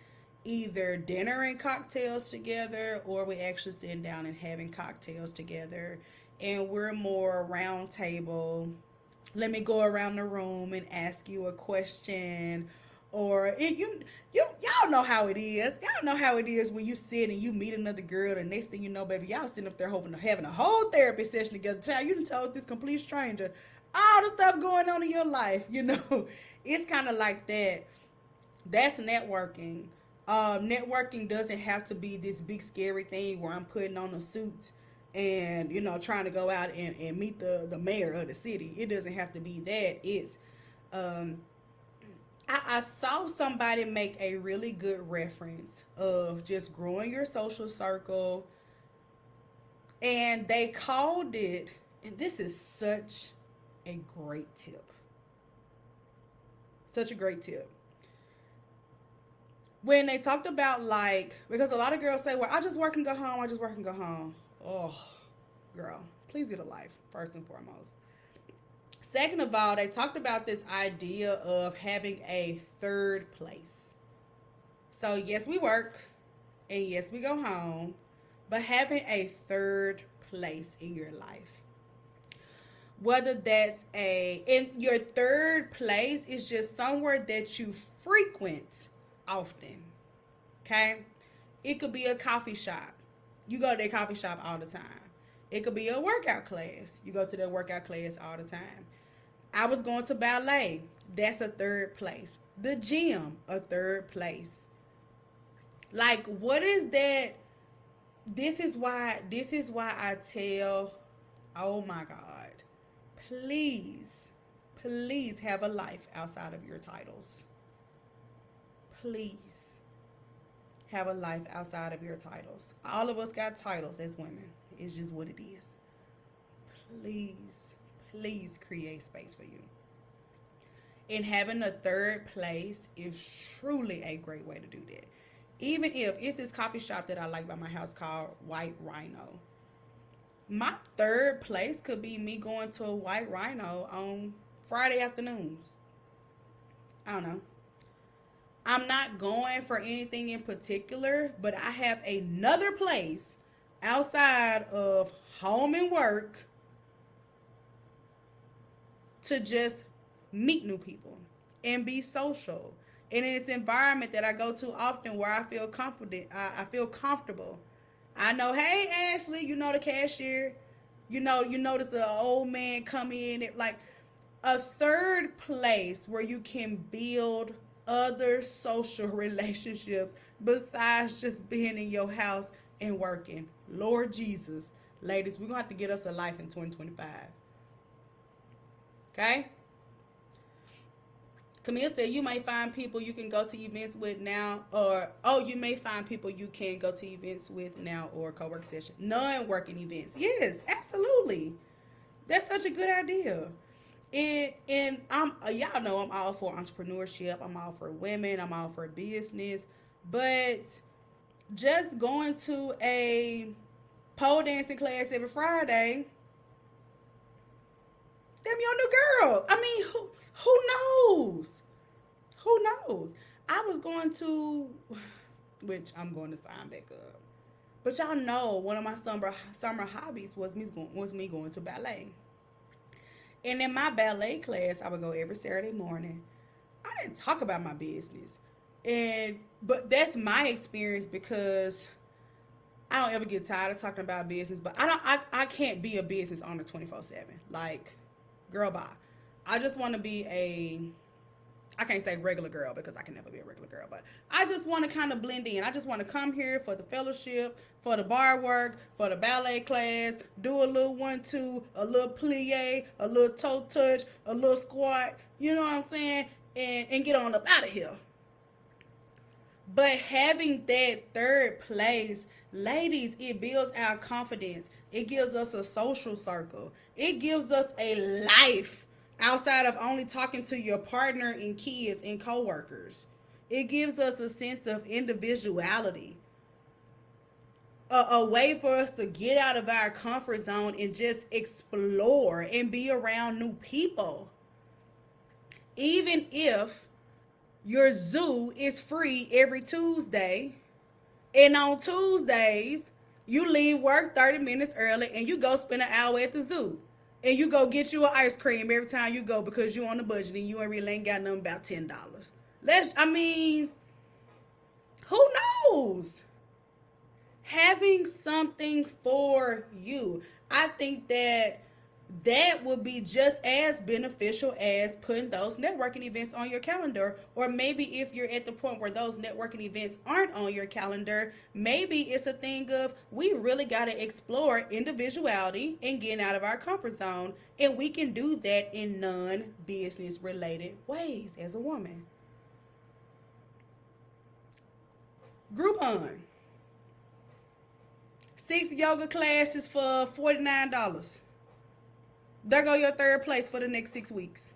A: either dinner and cocktails together, or we actually sitting down and having cocktails together. And we're more round table. Let me go around the room and ask you a question, or y'all know how it is. Y'all know how it is when you sit and you meet another girl, and next thing you know, baby, y'all sitting up there having a whole therapy session together. Child, you done told this complete stranger all the stuff going on in your life. It's kind of like that. That's networking. Networking doesn't have to be this big scary thing where I'm putting on a suit and trying to go out and meet the mayor of the city. It doesn't have to be that. It's um I saw somebody make a really good reference of just growing your social circle, and they called it, and this is such a great tip. Such a great tip. When they talked about, like, because a lot of girls say, well, I just work and go home, I just work and go home. Oh, girl, please get a life, first and foremost. Second of all, they talked about this idea of having a third place. So, yes, we work and yes, we go home, but having a third place in your life. Whether that's in your third place is just somewhere that you frequent often. Okay? It could be a coffee shop. You go to that coffee shop all the time. It could be a workout class. You go to that workout class all the time. I was going to ballet. That's a third place. The gym, a third place. Like, what is that? This is why I tell, oh my God, please, please have a life outside of your titles. Please have a life outside of your titles. All of us got titles as women. It's just what it is. Please, please create space for you. And having a third place is truly a great way to do that. Even if it's this coffee shop that I like by my house called White Rhino. My third place could be me going to a White Rhino on Friday afternoons. I don't know. I'm not going for anything in particular, but I have another place outside of home and work to just meet new people and be social. And in this environment that I go to often, where I feel confident, I feel comfortable. I know, hey Ashley, the cashier, you notice the old man come in, like a third place where you can build other social relationships besides just being in your house and working. Lord Jesus, ladies, we're gonna have to get us a life in 2025. Okay? Camille said you may find people you can go to events with now, or you may find people you can go to events with now, or co-work session, non-working events. Yes, absolutely. That's such a good idea. And I'm y'all know I'm all for entrepreneurship. I'm all for women. I'm all for business. But just going to a pole dancing class every Friday, them your new girl. I mean, who knows? Who knows? I was going to which I'm going to sign back up. But y'all know one of my summer hobbies was me going to ballet. And in my ballet class, I would go every Saturday morning. I didn't talk about my business. But that's my experience because I don't ever get tired of talking about business, but I can't be a business owner 24/7. Like, girl bye. I just want to be a I can't say regular girl because I can never be a regular girl, but I just want to kind of blend in. I just want to come here for the fellowship, for the bar work, for the ballet class, do a little 1-2, a little plie, a little toe touch, a little squat, you know what I'm saying? And get on up out of here. But having that third place, ladies, it builds our confidence. It gives us a social circle. It gives us a life outside of only talking to your partner and kids and coworkers. It gives us a sense of individuality. A way for us to get out of our comfort zone and just explore and be around new people. Even if your zoo is free every Tuesday, and on Tuesdays, you leave work 30 minutes early and you go spend an hour at the zoo. And you go get you an ice cream every time you go because you on the budget and you ain't got nothing about $10. I mean, who knows? Having something for you. I think that would be just as beneficial as putting those networking events on your calendar. Or maybe if you're at the point where those networking events aren't on your calendar, maybe it's a thing of we really got to explore individuality and getting out of our comfort zone. And we can do that in non-business related ways as a woman. Groupon. 6 yoga classes for $49. There go your third place for the next 6 weeks.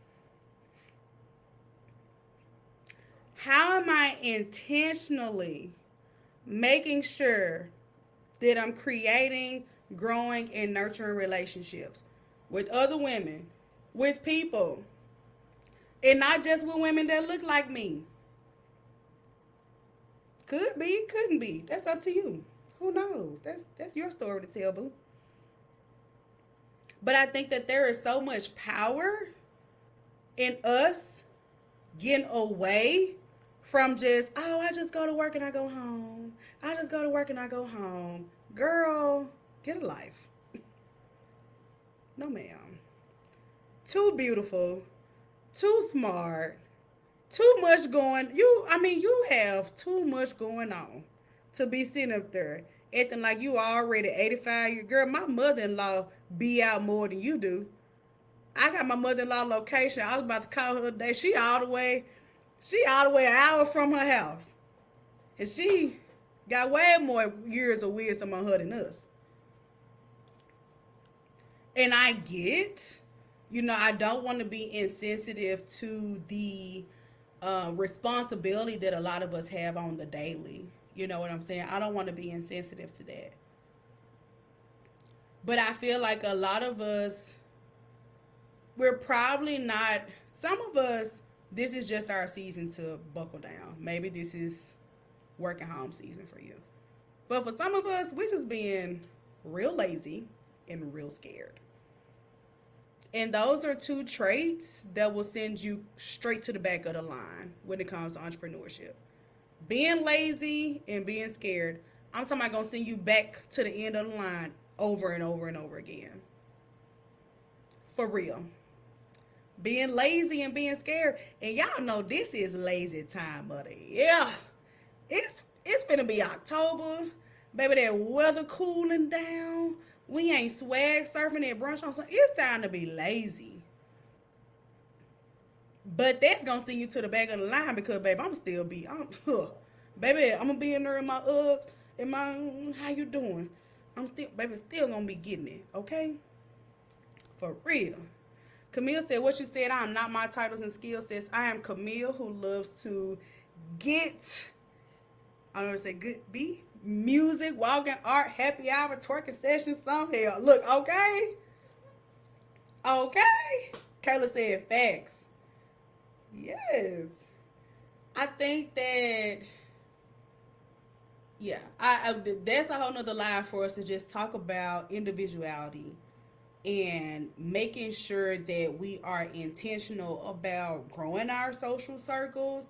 A: How am I intentionally making sure that I'm creating, growing, and nurturing relationships with other women, with people, and not just with women that look like me? Could be, couldn't be. That's up to you. Who knows? That's your story to tell, boo. But I think that there is so much power in us getting away from just, oh, I just go to work and I go home. I just go to work and I go home. Girl, get a life. No, ma'am. Too beautiful, too smart, too much you have too much going on to be sitting up there acting like you already 85. Girl, my mother-in-law be out more than you do. I got my mother-in-law location. I was about to call her today. She all the way an hour from her house. And she got way more years of wisdom on her than us. And I get, I don't want to be insensitive to the responsibility that a lot of us have on the daily. You know what I'm saying? I don't want to be insensitive to that. But I feel like a lot of us, we're probably not, some of us, this is just our season to buckle down. Maybe this is working home season for you. But for some of us, we're just being real lazy and real scared. And those are two traits that will send you straight to the back of the line when it comes to entrepreneurship. Being lazy and being scared, I'm talking about going to send you back to the end of the line over and over and over again. For real. Being lazy and being scared. And y'all know this is lazy time of the year. It's finna be October. Baby, that weather cooling down. We ain't swag surfing at brunch on Sunday. It's time to be lazy. But that's gonna send you to the back of the line because, baby, baby, I'm gonna be in there in my Uggs, in my, how you doing? Still gonna be getting it, okay? For real. Camille said, what you said, I am not my titles and skill sets. I am Camille who loves to get, I don't know what to say, good, be music, walking, art, happy hour, twerking sessions, some hell. Look, okay? Okay. Kayla said, facts. Yes. I think that Yeah, that's a whole nother line for us to just talk about individuality and making sure that we are intentional about growing our social circles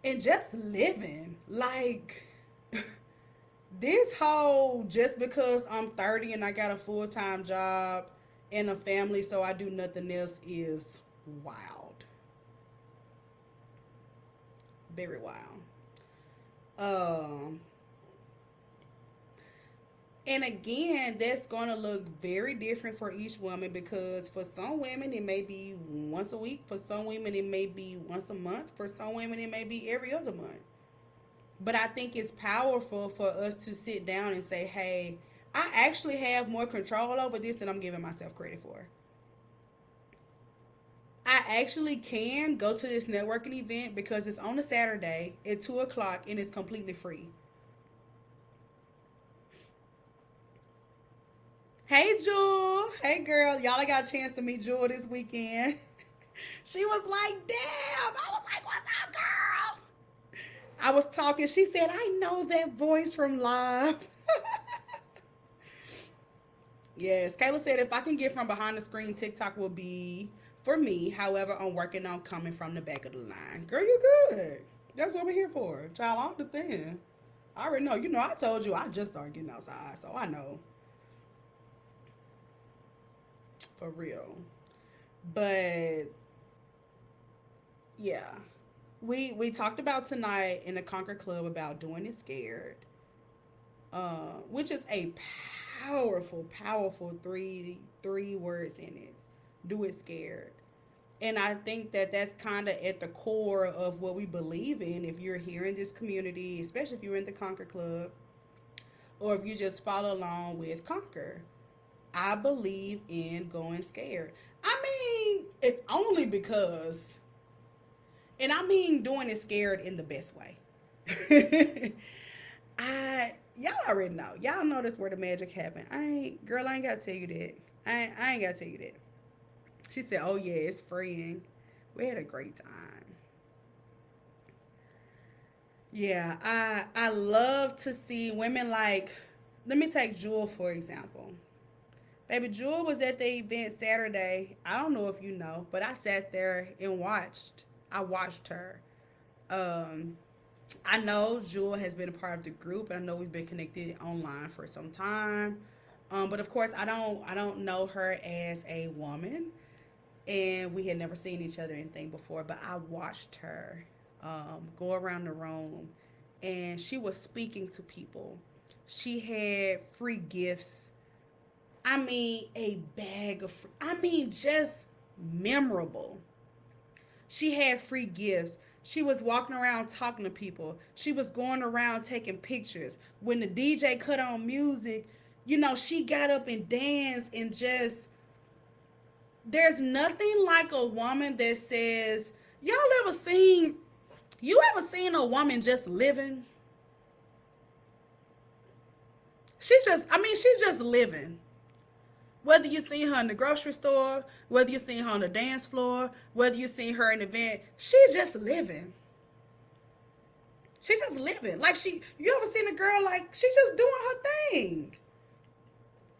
A: and just living. Like, this whole just because I'm 30 and I got a full time job and a family, so I do nothing else is wild. Very wild. Um, and again, that's going to look very different for each woman because for some women, it may be once a week. For some women, it may be once a month. For some women, it may be every other month. But I think it's powerful for us to sit down and say, hey, I actually have more control over this than I'm giving myself credit for. I actually can go to this networking event because it's on a Saturday at 2 o'clock and it's completely free. Hey, Jewel. Hey, girl. Y'all, I got a chance to meet Jewel this weekend. She was like, damn. I was like, what's up, girl? I was talking. She said, I know that voice from live. Yes, Kayla said if I can get from behind the screen, TikTok will be for me. However, I'm working on coming from the back of the line. Girl, you good. That's what we're here for. Child, I understand. I already know. You know, I told you I just started getting outside, so I know. For real. But yeah. We talked about tonight in the Conquer Club about doing it scared. Which is a powerful, powerful three word sentence. Do it scared. And I think that that's kind of at the core of what we believe in. If you're here in this community, especially if you're in the Conquer Club, or if you just follow along with Conquer, I believe in going scared. I mean, it only because, and I mean doing it scared in the best way. I y'all already know. Y'all know this where the magic happened. I ain't gotta tell you that. I ain't gotta tell you that. She said, "Oh yeah, it's freeing. We had a great time." Yeah, I love to see women like. Let me take Jewel for example. Baby Jewel was at the event Saturday. I don't know if you know, but I sat there and watched. I watched her. Um, I know Jewel has been a part of the group. I know we've been connected online for some time. But of course, I don't know her as a woman, and we had never seen each other or anything before. But I watched her go around the room, and she was speaking to people. She had free gifts. I mean, a bag of. I mean, just memorable. She had free gifts. She was walking around talking to people. She was going around taking pictures. When the DJ cut on music, she got up and danced and just there's nothing like a woman that says, y'all ever seen you ever seen a woman just living? She's just living. Whether you see her in the grocery store, whether you see her on the dance floor, whether you see her in an event, she just living. She just living. Like you ever seen a girl like she just doing her thing.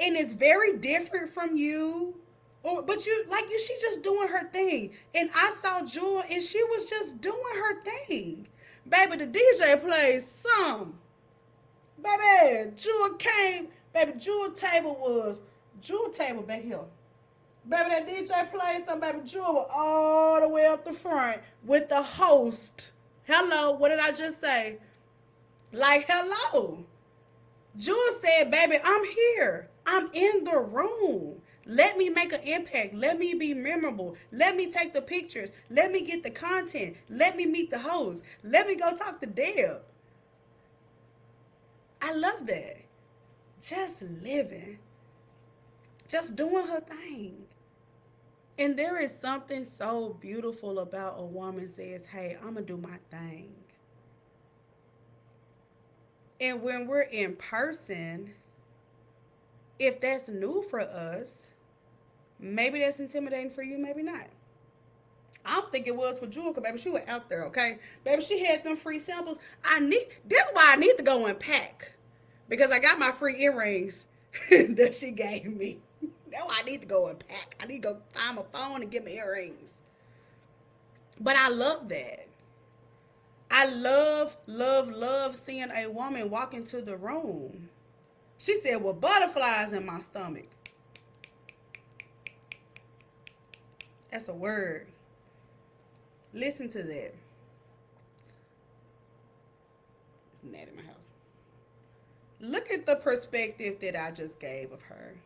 A: And it's very different from you. But she just doing her thing. And I saw Jewel and she was just doing her thing. Baby, the DJ played some. Baby, Jewel came. Baby, Jewel table back here. Baby, that DJ played some. Baby, Jewel was all the way up the front with the host. Hello, what did I just say? Like, hello. Jewel said, baby, I'm here. I'm in the room. Let me make an impact. Let me be memorable. Let me take the pictures. Let me get the content. Let me meet the host. Let me go talk to Deb. I love that. Just living. Just doing her thing. And there is something so beautiful about a woman says, hey, I'm going to do my thing. And when we're in person, if that's new for us, maybe that's intimidating for you, maybe not. I don't think it was for Jewel, cause baby, she was out there, okay? Baby, she had them free samples. That's why I need to go and pack. Because I got my free earrings that she gave me. That's why I need to go and pack. I need to go find my phone and get my earrings. But I love that. I love, love, love seeing a woman walk into the room. She said, well, butterflies in my stomach. That's a word. Listen to that. It's Nat in my house. Look at the perspective that I just gave of her.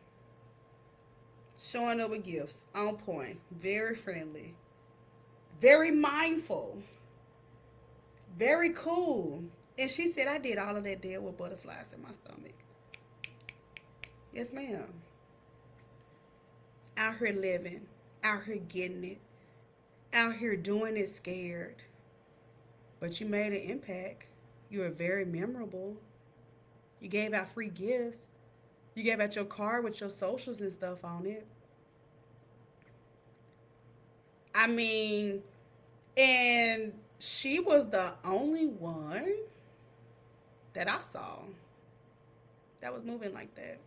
A: Showing up with gifts. On point. Very friendly. Very mindful. Very cool. And she said, I did all of that deal with butterflies in my stomach. Yes, ma'am. Out here living. Out here getting it. Out here doing it scared. But you made an impact. You were very memorable. You gave out free gifts. You gave out your card with your socials and stuff on it. I mean, and she was the only one that I saw that was moving like that.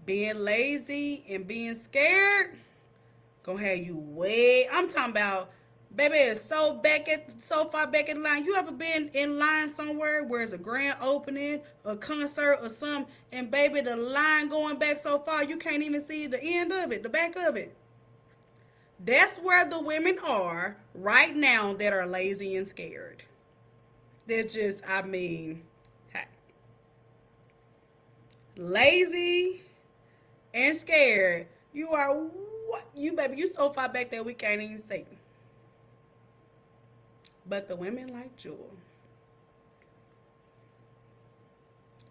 A: Being lazy and being scared gonna have you way. I'm talking about, baby, it's so far back in line. You ever been in line somewhere where it's a grand opening, a concert or something, and baby, the line going back so far you can't even see the end of it, the back of it. That's where the women are right now that are lazy and scared. They're just, I mean, hey, lazy and scared. You are what? You baby, you so far back that we can't even see. But the women like Jewel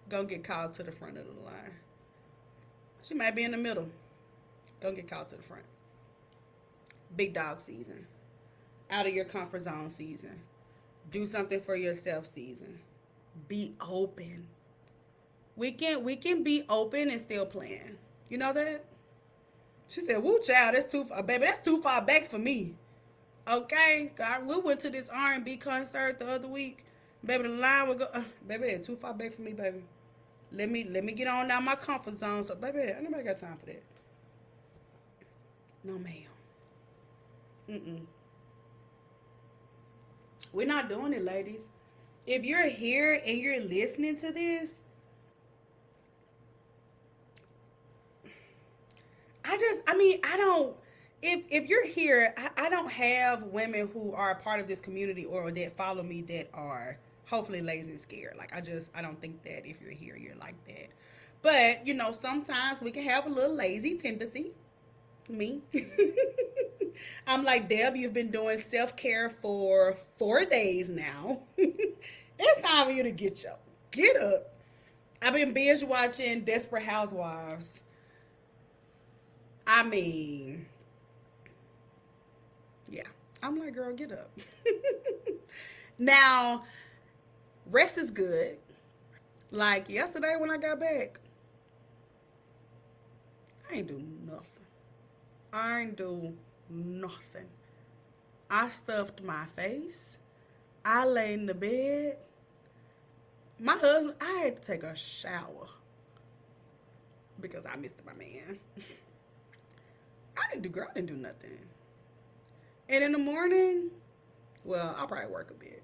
A: gonna get called to the front of the line. She might be in the middle. Gonna get called to the front. Big dog season. Out of your comfort zone season. Do something for yourself season. Be open. We can be open and still plan. You know that? She said, woo child, that's too far, baby, that's too far back for me. Okay? God, we went to this R&B concert the other week. Baby, the line would go, baby, it's too far back for me, baby. Let me get on down my comfort zone. So, baby, I nobody got time for that. No, ma'am. Mm-mm. We're not doing it, ladies. If you're here and you're listening to this, I don't, if you're here, I don't have women who are a part of this community or that follow me that are hopefully lazy and scared. Like, I don't think that if you're here, you're like that. But, sometimes we can have a little lazy tendency. Me. I'm like, Deb, you've been doing self-care for 4 days now. It's time for you to get up. I've been binge watching Desperate Housewives. I mean, yeah. I'm like, girl, get up. Now, rest is good. Like yesterday when I got back, I ain't do nothing. I ain't do nothing. I stuffed my face. I lay in the bed. My husband, I had to take a shower because I missed my man. I didn't do nothing. And in the morning, well, I'll probably work a bit.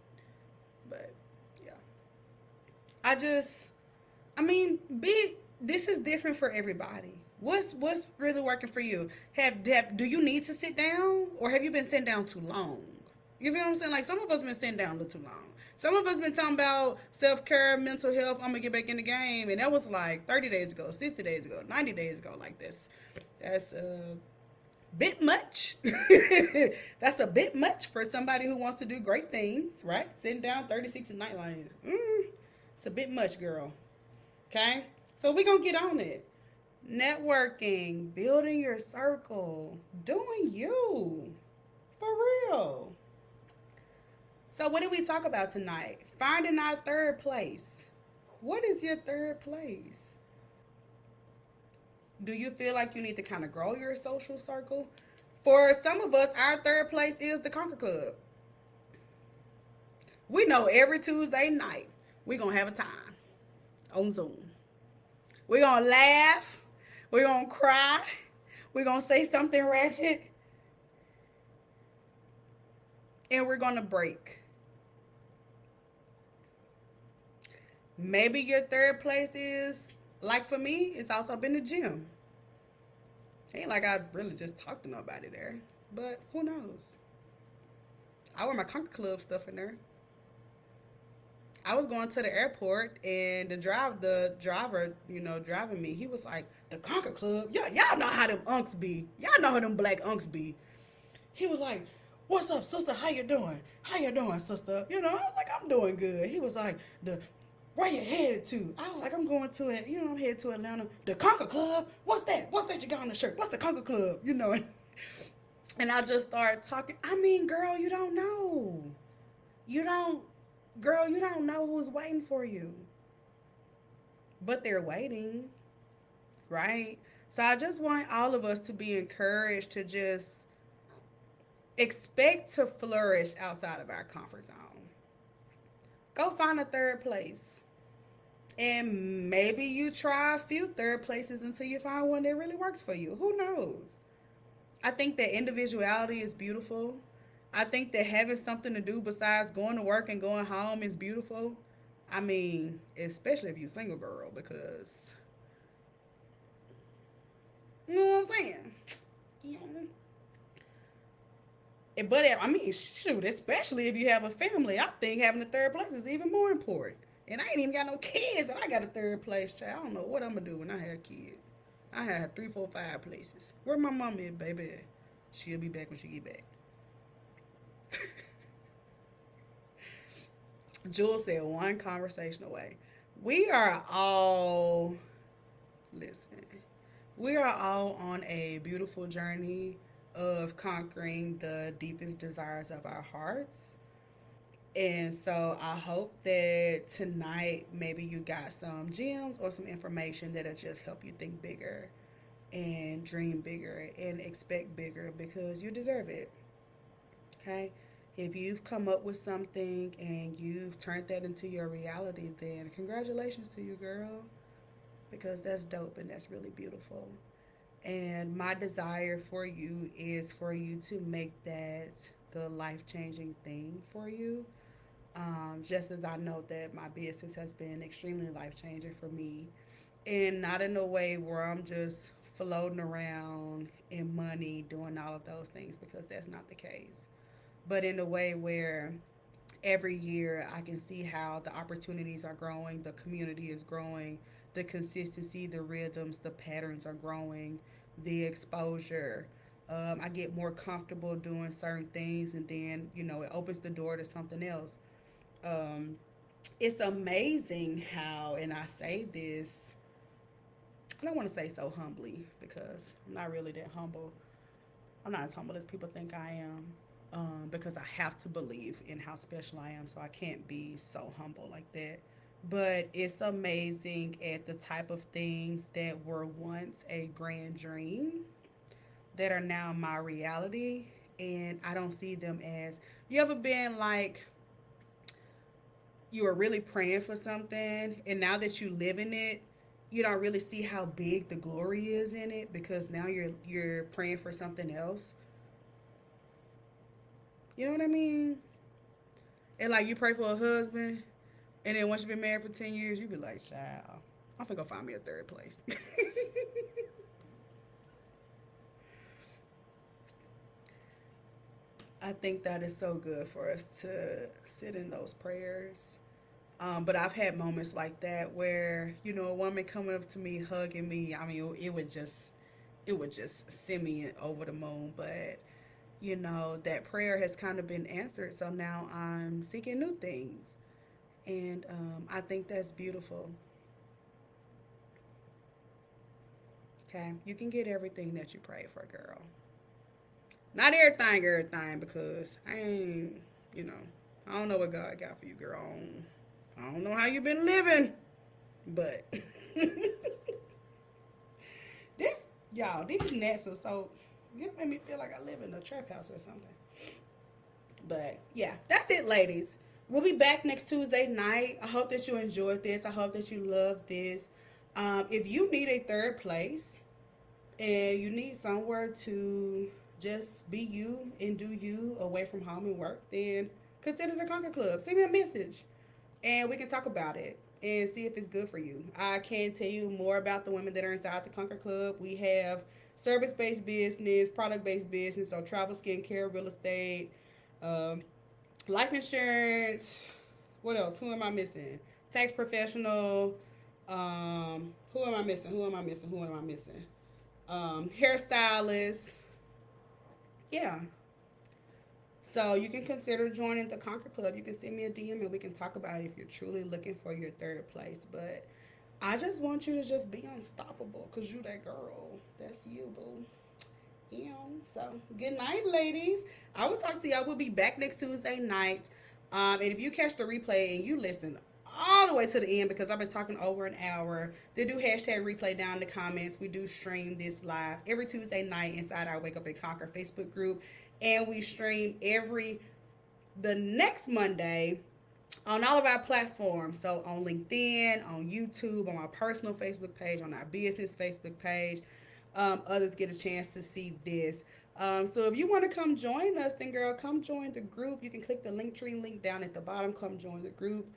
A: But yeah. This is different for everybody. What's really working for you? Do you need to sit down, or have you been sitting down too long? You feel what I'm saying? Like, some of us been sitting down a little too long. Some of us been talking about self-care, mental health. I'm gonna get back in the game, and that was like 30 days ago, 60 days ago, 90 days ago. Like this, that's bit much. That's a bit much for somebody who wants to do great things, right? Sitting down 36 and night lines. It's a bit much, girl. Okay? So we're going to get on it. Networking, building your circle, doing you. For real. So what did we talk about tonight? Finding our third place. What is your third place? Do you feel like you need to kind of grow your social circle? For some of us, our third place is the Conquer Club. We know every Tuesday night we're going to have a time on Zoom. We're going to laugh. We're going to cry. We're going to say something ratchet. And we're going to break. Maybe your third place is, like for me, it's also been the gym. Ain't like I really just talked to nobody there. But who knows? I wear my Conquer Club stuff in there. I was going to the airport and the driver, driving me, he was like, the Conquer Club? Yeah, y'all know how them unks be. Y'all know how them black unks be. He was like, what's up, sister? How you doing? How you doing, sister? I was like, I'm doing good. He was like, where you headed to? I was like, I'm going to it. I'm headed to Atlanta. The Conquer Club? What's that? What's that you got on the shirt? What's the Conquer Club? And I just started talking. I mean, girl, you don't know. You don't, girl, you don't know who's waiting for you. But they're waiting, right? So I just want all of us to be encouraged to just expect to flourish outside of our comfort zone. Go find a third place. And maybe you try a few third places until you find one that really works for you. Who knows? I think that individuality is beautiful. I think that having something to do besides going to work and going home is beautiful. I mean, especially if you're single girl, because you know what I'm saying? Yeah. But I mean, shoot, especially if you have a family, I think having a third place is even more important. And I ain't even got no kids, and I got a third place, child. I don't know what I'm gonna do when I have a kid. I have 3, 4, 5 places. Where my mom is, baby? She'll be back when she get back. Jules said one conversation away. We are all, listen, we are all on a beautiful journey of conquering the deepest desires of our hearts. And so I hope that tonight maybe you got some gems or some information that'll just help you think bigger and dream bigger and expect bigger because you deserve it. Okay? If you've come up with something and you've turned that into your reality, then congratulations to you, girl, because that's dope and that's really beautiful. And my desire for you is for you to make that the life changing thing for you. Just as I know that my business has been extremely life changing for me, and not in a way where I'm just floating around in money doing all of those things because that's not the case, but in a way where every year I can see how the opportunities are growing, the community is growing, the consistency, the rhythms, the patterns are growing, the exposure. I get more comfortable doing certain things, and then it opens the door to something else. Um, it's amazing how, and I say this, I don't want to say so humbly because I'm not really that humble. I'm not as humble as people think I am, because I have to believe in how special I am, so I can't be so humble like that. But it's amazing at the type of things that were once a grand dream that are now my reality, and I don't see them as. You ever been like you were really praying for something, and now that you live in it, you don't really see how big the glory is in it because now you're praying for something else. You know what I mean? And like you pray for a husband, and then once you've been married for 10 years, you be like, "Child, I'm gonna go find me a third place." I think that is so good for us to sit in those prayers. But I've had moments like that where a woman coming up to me, hugging me. I mean, it would just send me over the moon. But that prayer has kind of been answered. So now I'm seeking new things, and I think that's beautiful. Okay, you can get everything that you pray for, girl. Not everything, because I ain't, you know, I don't know what God got for you, girl. I don't know how you been living, but This, y'all, these nets are so, you made me feel like I live in a trap house or something. But yeah, that's it, ladies. We'll be back next Tuesday night. I hope that you enjoyed this. I hope that you love this. If you need a third place and you need somewhere to just be you and do you away from home and work, then consider the Conquer Club. Send me a message and we can talk about it and see if it's good for you. I can tell you more about the women that are inside the Conquer Club. We have service based business, product based business, so travel, skincare, real estate, um, life insurance. What else? Who am I missing? Tax professional. Who am I missing? Who am I missing? Who am I missing? Hairstylist. Yeah. So you can consider joining the Conquer Club. You can send me a DM and we can talk about it if you're truly looking for your third place. But I just want you to just be unstoppable because you that girl. That's you, boo. Yeah. So good night, ladies. I will talk to y'all. We'll be back next Tuesday night. And if you catch the replay and you listen all the way to the end because I've been talking over an hour, they do hashtag replay down in the comments. We do stream this live every Tuesday night inside our Wake Up and Conquer Facebook group. And we stream every the next Monday on all of our platforms. So on LinkedIn, on YouTube, on our personal Facebook page, on our business Facebook page. Others get a chance to see this. So if you want to come join us, then girl, come join the group. You can click the Linktree link down at the bottom. Come join the group.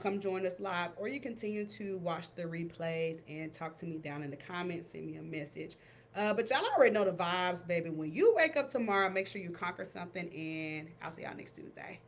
A: Come join us live, or you continue to watch the replays and talk to me down in the comments. Send me a message. But y'all already know the vibes, baby. When you wake up tomorrow, make sure you conquer something, and I'll see y'all next Tuesday.